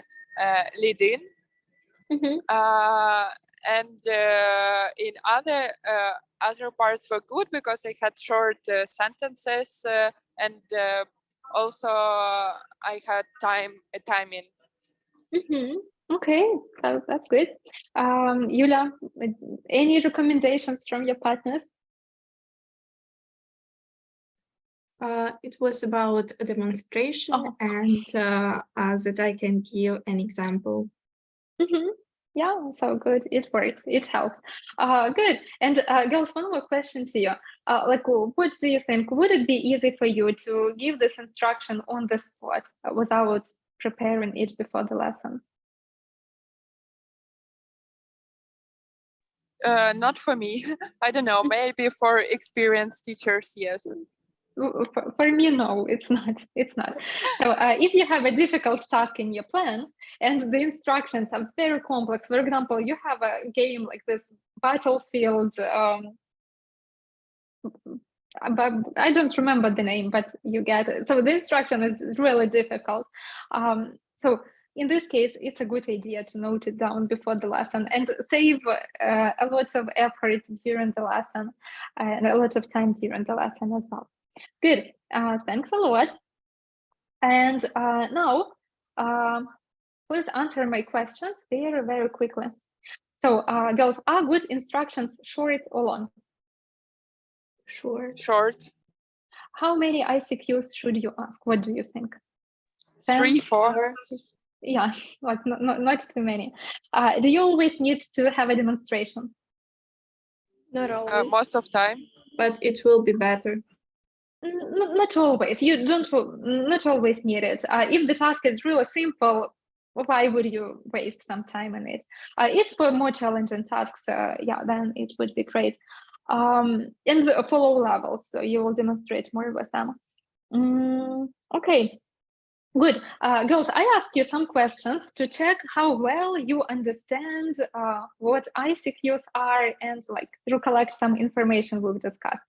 lead-in. And in other parts were good because I had short sentences and also I had timing. Okay, that's good. Yulia, any recommendations from your partners? It was about a demonstration and that I can give an example. Mm-hmm. Yeah, so good. It works. It helps. Good. And girls, one more question to you. What do you think? Would it be easy for you to give this instruction on the spot without preparing it before the lesson? Not for me. I don't know. Maybe for experienced teachers, yes. For me, no, it's not. It's not. So if you have a difficult task in your plan and the instructions are very complex, for example, you have a game like this Battlefield, but I don't remember the name, but you get it. So the instruction is really difficult. So in this case, it's a good idea to note it down before the lesson and save a lot of effort during the lesson and a lot of time during the lesson as well. Good. Thanks a lot. And now, please answer my questions very, very quickly. So, girls, are good instructions short or long? Short. Short. How many ICQs should you ask? What do you think? 3, 4. Yeah, like not too many. Do you always need to have a demonstration? Not always. Most of time. But it will be better. Not always. You don't not always need it. If the task is really simple, why would you waste some time on it? It's for more challenging tasks. Yeah, then it would be great. And for low levels, so you will demonstrate more with them. Okay. Good. Girls, I asked you some questions to check how well you understand what ICQs are and like recollect some information we've discussed.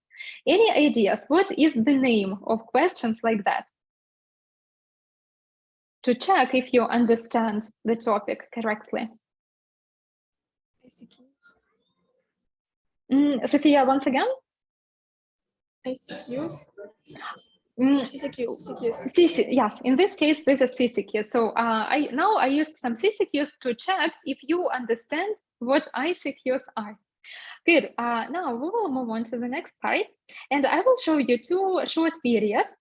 Any ideas? What is the name of questions like that? To check if you understand the topic correctly. ICQs. Sophia, once again? ICQs. Mm, CCQs. yes, in this case, this is CCQ. So I used some CCQs to check if you understand what ICQs are. Good. Now we will move on to the next part, and I will show you 2 short videos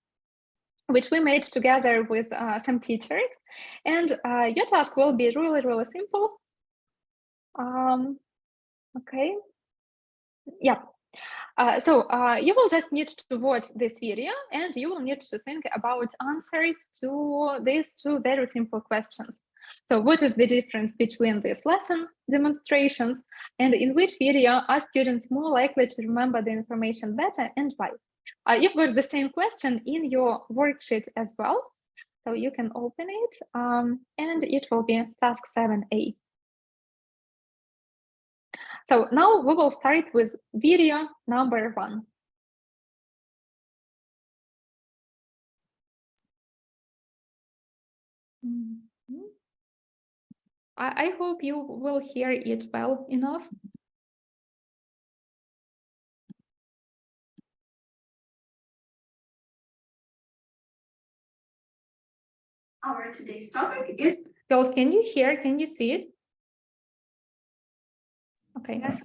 which we made together with some teachers. And your task will be really, really simple. Okay. Yeah. So you will just need to watch this video and you will need to think about answers to these 2 very simple questions. So what is the difference between these lesson demonstrations and in which video are students more likely to remember the information better and why? You've got the same question in your worksheet as well. So you can open it and it will be task 7A. So now we will start with video number 1. I hope you will hear it well enough. Our today's topic is... Girls, can you hear? Can you see it? Okay. Yes.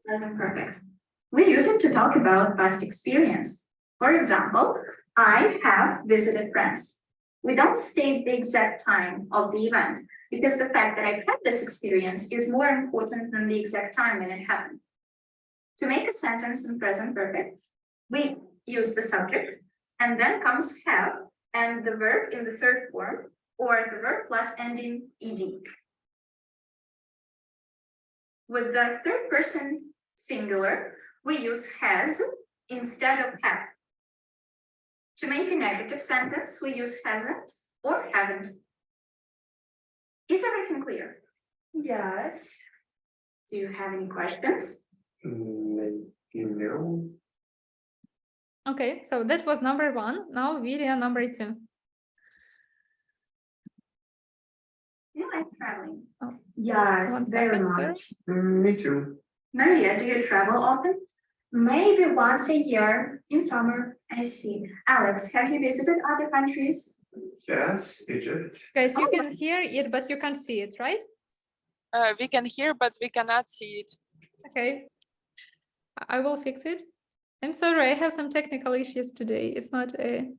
Present perfect. We use it to talk about past experience. For example, I have visited friends. We don't state the exact time of the event because the fact that I had this experience is more important than the exact time when it happened. To make a sentence in present perfect, we use the subject and then comes have and the verb in the third form or the verb plus ending ed. With the third person singular, we use has instead of have. To make a negative sentence, we use hasn't or haven't. Is everything clear? Yes. Do you have any questions? No. Okay, so that was number 1. Now video number 2. You like traveling? Oh. Yes, One very second, sir. much. Me too. Maria, do you travel often? Maybe once a year in summer. I see. Alex, have you visited other countries? Yes, Egypt. Guys, you can hear it, but you can't see it, right? We can hear, but we cannot see it. Okay. I will fix it. I'm sorry, I have some technical issues today. It's not a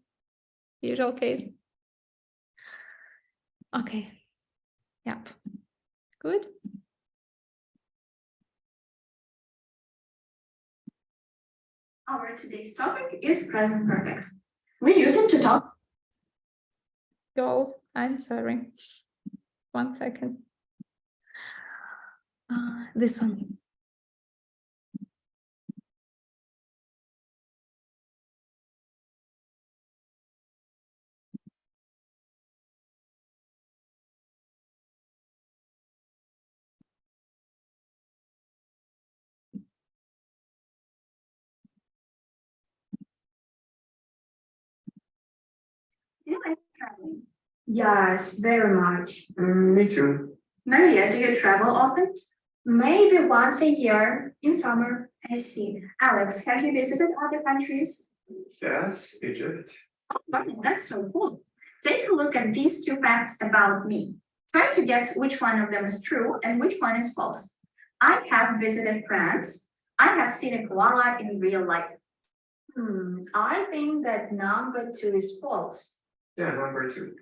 usual case. Okay. Yep. Good. Our today's topic is present perfect. We use it to talk. Girls, I'm sorry. 1 second. This one. You like traveling? Yes, very much. Me too. Maria, do you travel often? Maybe once a year in summer. I see. Alex, have you visited other countries? Yes, Egypt. Oh, wow, that's so cool. Take a look at these two facts about me. Try to guess which one of them is true and which one is false. I have visited France. I have seen a koala in real life. I think that number 2 is false. Yeah, number 2.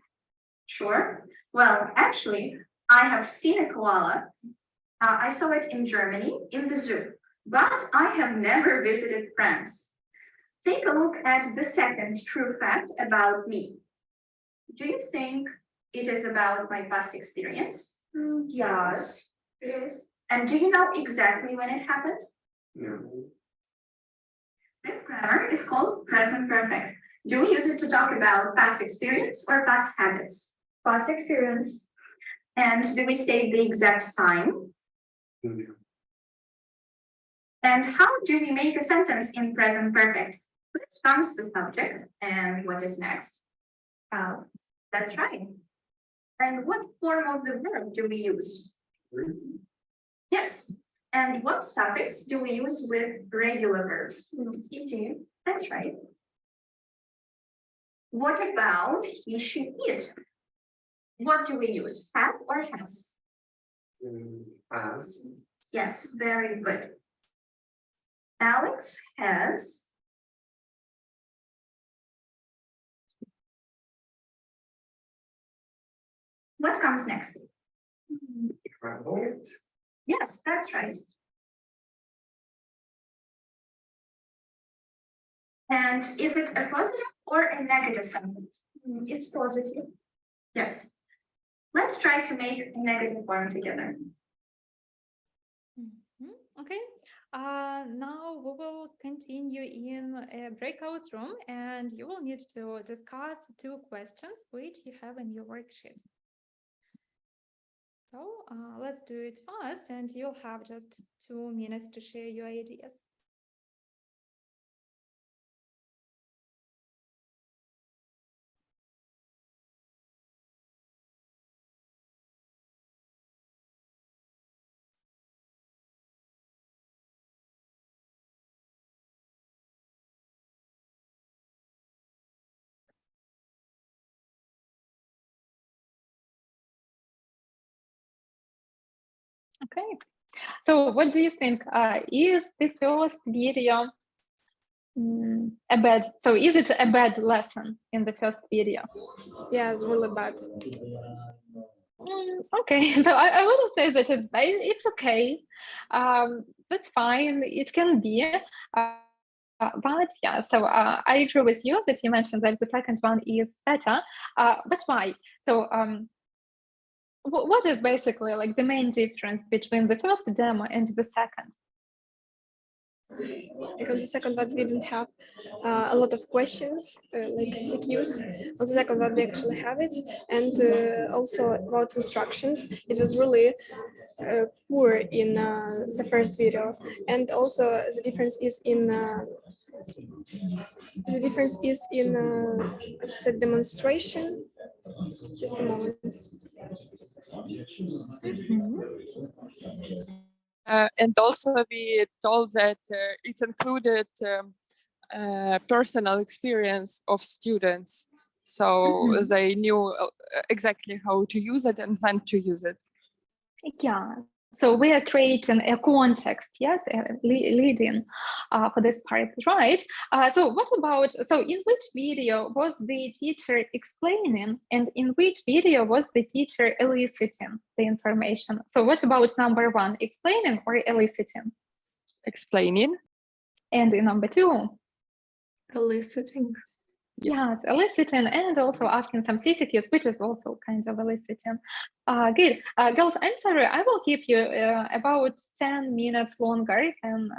Sure. Well, actually, I have seen a koala. I saw it in Germany in the zoo, but I have never visited France. Take a look at the second true fact about me. Do you think it is about my past experience? Yes, it is. And do you know exactly when it happened? No. This grammar is called present perfect. Do we use it to talk about past experience or past habits? Past experience. And do we state the exact time? No. And how do we make a sentence in present perfect? First comes the subject, and what is next? That's right. And what form of the verb do we use? Yes. And what suffix do we use with regular verbs? Et. That's right. What about he, she, it? What do we use? Have or has? As. Yes, very good. Alex has. What comes next? Traveled. Yes, that's right. And is it a positive or a negative sentence? It's positive. Yes. Let's try to make a negative form together. Okay. Now we will continue in a breakout room, and you will need to discuss 2 questions which you have in your worksheet. So let's do it fast, and you'll have just 2 minutes to share your ideas. Okay. So what do you think? Is the first video a bad? So is it a bad lesson in the first video? Yeah, it's really bad. Okay, so I wouldn't say that it's bad. It's okay. That's fine. It can be. But yeah, so I agree with you that you mentioned that the second one is better. But why? So what is basically like the main difference between the first demo and the second? Because the second one we didn't have a lot of questions like CCQs. On the second one we actually have it, and also about instructions. It was really poor in the first video, and also the difference is in the demonstration. Just a moment. And also we told that it's included personal experience of students. So they knew exactly how to use it and when to use it. Yeah, So we are creating a context, yes, leading for this part, right? So what about, so in which video was the teacher explaining, and in which video was the teacher eliciting the information? So what about number one, explaining or eliciting? Explaining. And in number two? Eliciting. Yes, eliciting, and also asking some CCQs, which is also kind of eliciting. Good. Girls, I'm sorry, I will keep you about 10 minutes longer than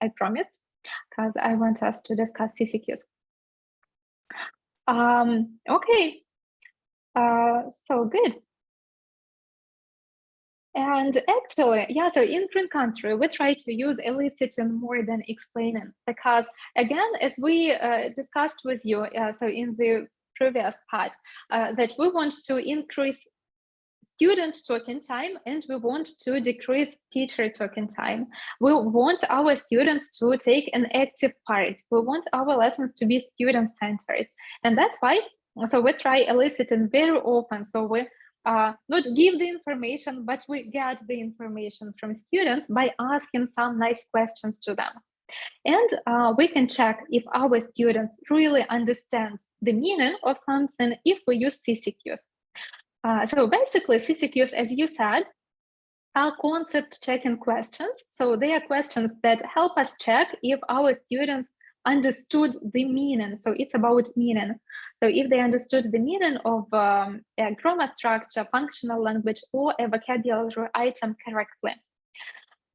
I promised, because I want us to discuss CCQs. Okay, so good. And actually, yeah, so in Green Country, we try to use eliciting more than explaining, because again, as we discussed with you, so in the previous part, that we want to increase student talking time and we want to decrease teacher talking time. We want our students to take an active part. We want our lessons to be student-centered. And that's why, so we try eliciting very often. So we not give the information, but we get the information from students by asking some nice questions to them. And we can check if our students really understand the meaning of something if we use CCQs. So basically, CCQs, as you said, are concept checking questions. So they are questions that help us check if our students understood the meaning. So it's about meaning. So if they understood the meaning of a grammar structure, functional language, or a vocabulary item correctly.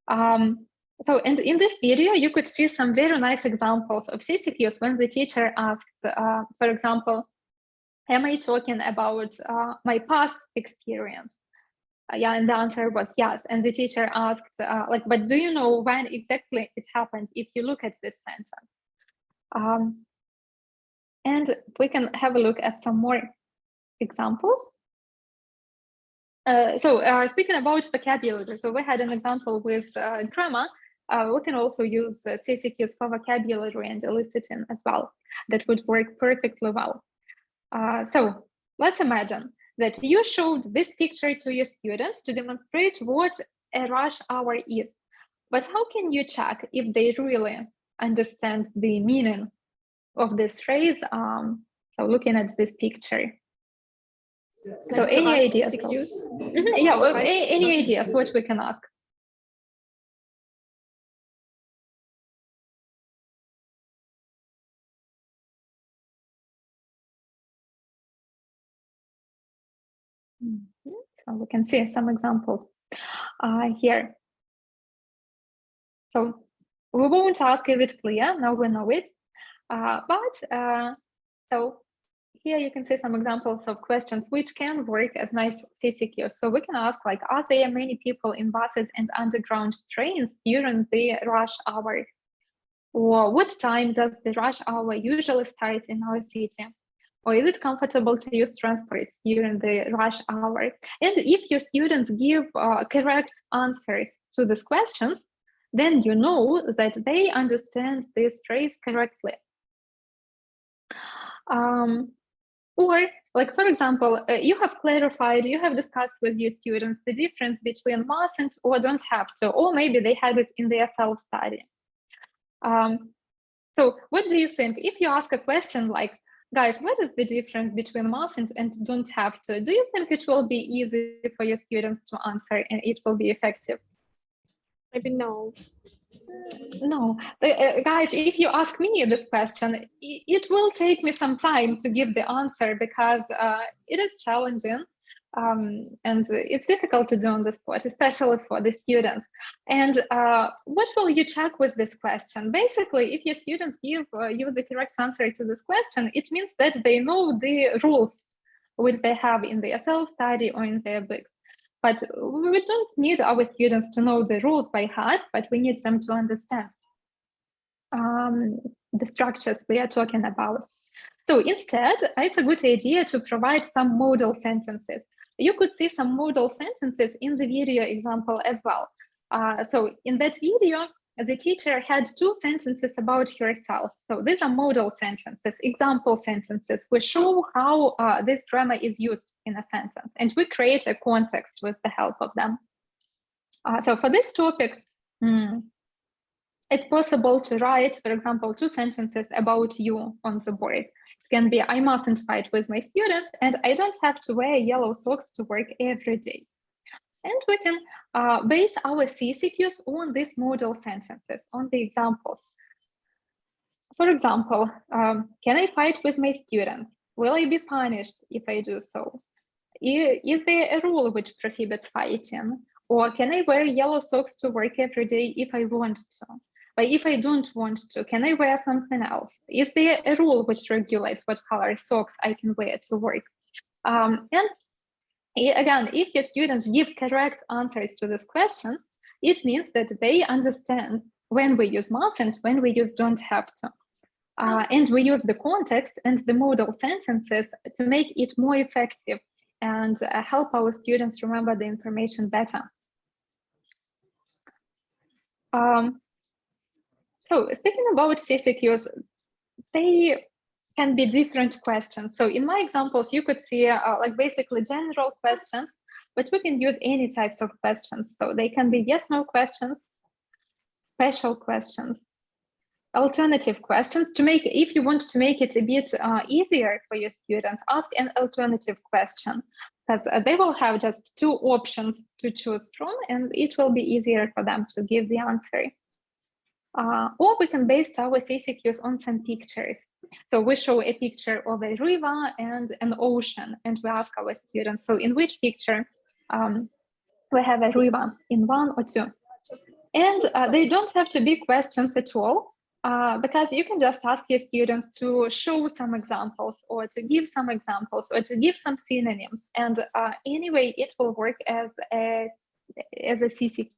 So, and in this video, you could see some very nice examples of CCQs when the teacher asked, for example, am I talking about my past experience? Yeah, and the answer was yes. And the teacher asked, like, but do you know when exactly it happened if you look at this sentence? And we can have a look at some more examples. So speaking about vocabulary, so we had an example with grammar. We can also use CCQs for vocabulary and eliciting as well. That would work perfectly well. So let's imagine that you showed this picture to your students to demonstrate what a rush hour is. But how can you check if they really understand the meaning of this phrase? So looking at this picture. So Like to any ask ideas? CCQs? Yeah, well, Right. any ideas what we can ask? So we can see some examples here. So we won't ask if it's clear, now we know it. So here you can see some examples of questions which can work as nice CCQs. So we can ask, like, are there many people in buses and underground trains during the rush hour? Or what time does the rush hour usually start in our city? Or is it comfortable to use transport during the rush hour? And if your students give correct answers to these questions, then you know that they understand this phrase correctly. Or, like, for example, you have clarified, you have discussed with your students the difference between mustn't or don't have to, or maybe they had it in their self-study. So what do you think? If you ask a question like, guys, what is the difference between mustn't and don't have to? Do you think it will be easy for your students to answer and it will be effective? Maybe no. No, guys, if you ask me this question, it will take me some time to give the answer because it is challenging and it's difficult to do on the spot, especially for the students. And what will you check with this question? Basically, if your students give you the correct answer to this question, it means that they know the rules which they have in their self-study or in their books. But we don't need our students to know the rules by heart, but we need them to understand the structures we are talking about. So instead, it's a good idea to provide some model sentences. You could see some model sentences in the video example as well. So in that video, the teacher had 2 sentences about herself. So these are model sentences, example sentences. We show how this grammar is used in a sentence, and we create a context with the help of them. So for this topic, it's possible to write, for example, 2 sentences about you on the board. It can be, I mustn't fight with my student, and I don't have to wear yellow socks to work every day. And we can base our CCQs on these model sentences, on the examples. For example, can I fight with my student? Will I be punished if I do so? Is there a rule which prohibits fighting? Or can I wear yellow socks to work every day if I want to? But if I don't want to, can I wear something else? Is there a rule which regulates what color socks I can wear to work? And again, if your students give correct answers to this question, it means that they understand when we use mustn't, when we use don't have to. And we use the context and the model sentences to make it more effective and help our students remember the information better. So speaking about CCQs, they can be different questions. So in my examples, you could see like basically general questions, but we can use any types of questions. So they can be yes/no questions, special questions, alternative questions. To make, if you want to make it a bit easier for your students, ask an alternative question, because they will have just 2 options to choose from, and it will be easier for them to give the answer. Or we can base our CCQs on some pictures. So we show a picture of a river and an ocean, and we ask our students, so in which picture we have a river, in 1 or 2? And they don't have to be questions at all, because you can just ask your students to show some examples, or to give some examples, or to give some synonyms. And anyway, it will work as a CCQ.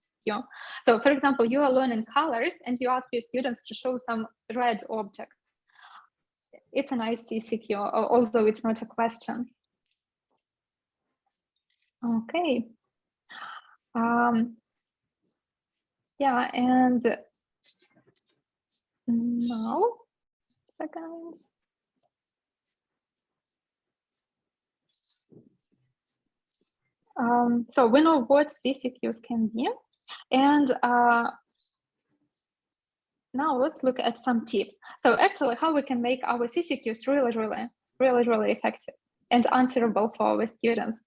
So for example, you are learning colors and you ask your students to show some red objects. It's a nice CCQ, although it's not a question. Okay. Yeah, and now, second. So we know what CCQs can be. And now let's look at some tips. So actually how we can make our CCQs really effective and answerable for our students.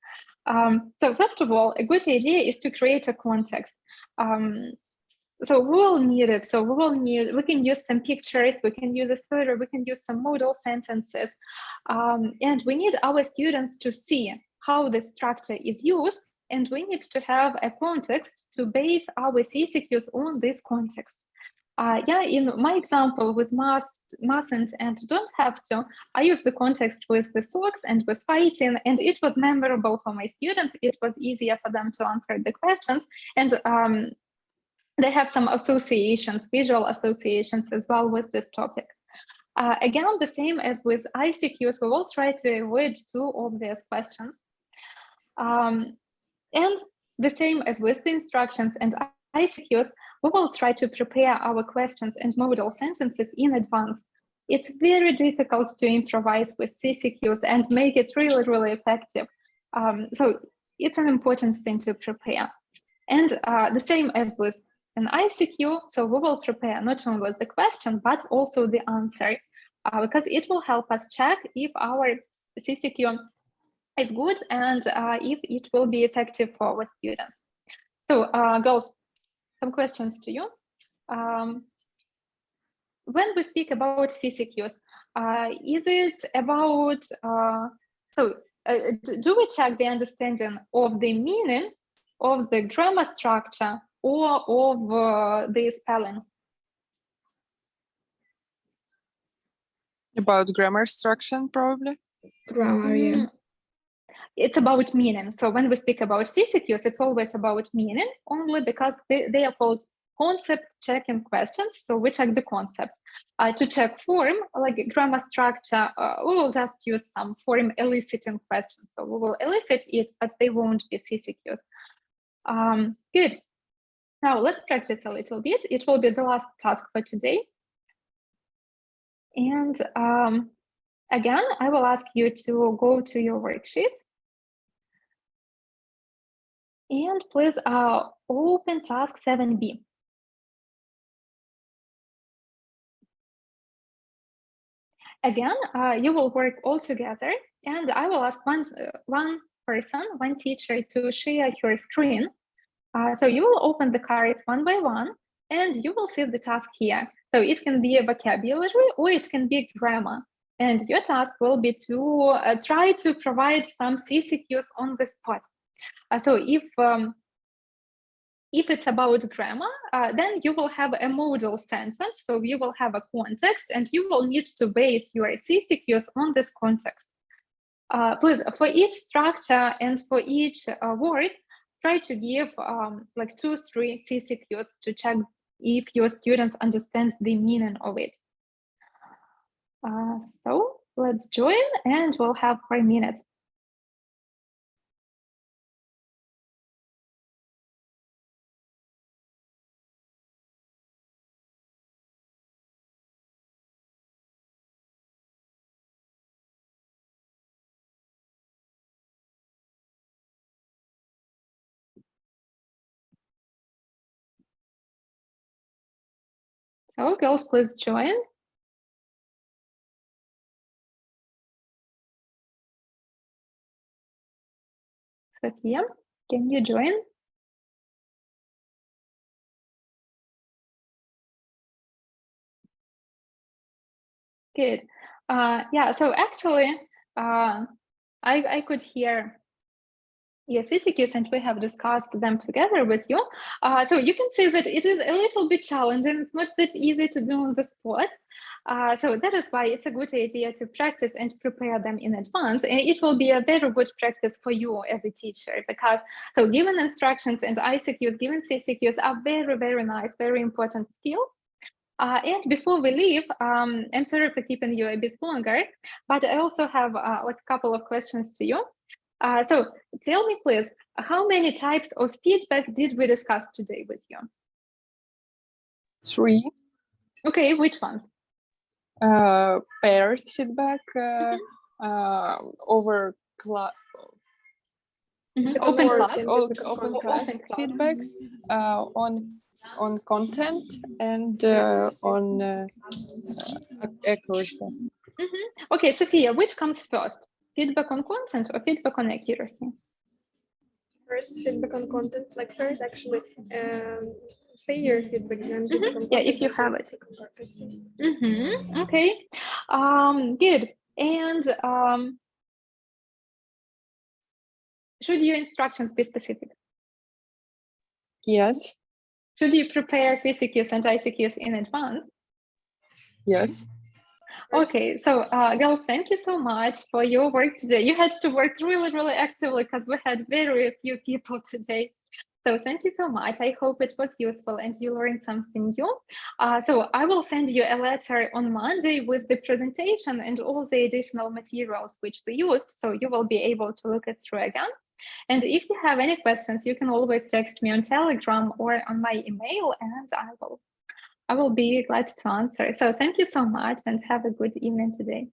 So first of all, a good idea is to create a context. So we will need it. So we can use some pictures, we can use a story, we can use some model sentences. And we need our students to see how the structure is used, and we need to have a context to base our CCQs on this context. Yeah, in my example with mustn't and don't have to, I use the context with the socks and with fighting, and it was memorable for my students. It was easier for them to answer the questions, and they have some associations, visual associations as well with this topic. Again, the same as with ICQs, we will try to avoid 2 obvious questions. And the same as with the instructions and ICQs, we will try to prepare our questions and model sentences in advance. It's very difficult to improvise with CCQs and make it really effective. So it's an important thing to prepare. And the same as with an ICQ, so we will prepare not only the question, but also the answer, because it will help us check if our CCQ is good and if it will be effective for our students. So girls, some questions to you. When we speak about CCQs, is it about, do we check the understanding of the meaning of the grammar structure or of the spelling? About grammar structure, probably. Grammar, yeah. It's about meaning. So when we speak about CCQs, it's always about meaning, only because they are called concept checking questions. So we check the concept. To check form, like grammar structure, we will just use some form eliciting questions. So we will elicit it, but they won't be CCQs. Good. Now let's practice a little bit. It will be the last task for today. And again, I will ask you to go to your worksheet. And please open task 7B. Again, you will work all together, and I will ask one person, one teacher to share her screen. So you will open the cards one by one, and you will see the task here. So it can be a vocabulary or it can be grammar. And your task will be to try to provide some CCQs on the spot. So if it's about grammar, then you will have a modal sentence. So you will have a context and you will need to base your CCQs on this context. Please, for each structure and for each word, try to give like 2-3 CCQs to check if your students understand the meaning of it. So let's join and we'll have 4 minutes. So girls, please join. Sophia, can you join? Good. Yeah, so actually, I could hear your CCQs and we have discussed them together with you. So you can see that it is a little bit challenging. It's not that easy to do on the spot. So that is why it's a good idea to practice and prepare them in advance. And it will be a very good practice for you as a teacher, because so given instructions and ICQs, given CCQs are very, very nice, very important skills. And before we leave, I'm sorry for keeping you a bit longer, but I also have like a couple of questions to you. So tell me, please, how many types of feedback did we discuss today with you? 3. Okay, which ones? Pairs feedback, over class. Open class. Open class feedbacks on content and on accuracy. Okay, Sophia, which comes first? Feedback on content or feedback on accuracy? First, feedback on content. Like first, actually, pair feedback. Then feedback on Yeah, content, if you and have then it. accuracy. Okay. Good. And should your instructions be specific? Yes. Should you prepare CCQs and ICQs in advance? Yes. Okay, so girls, thank you so much for your work today. You had to work really, really actively because we had very few people today. So thank you so much. I hope it was useful and you learned something new. So I will send you a letter on Monday with the presentation and all the additional materials which we used. So you will be able to look it through again. And if you have any questions, you can always text me on Telegram or on my email, and I will be glad to answer. So thank you so much and have a good evening today.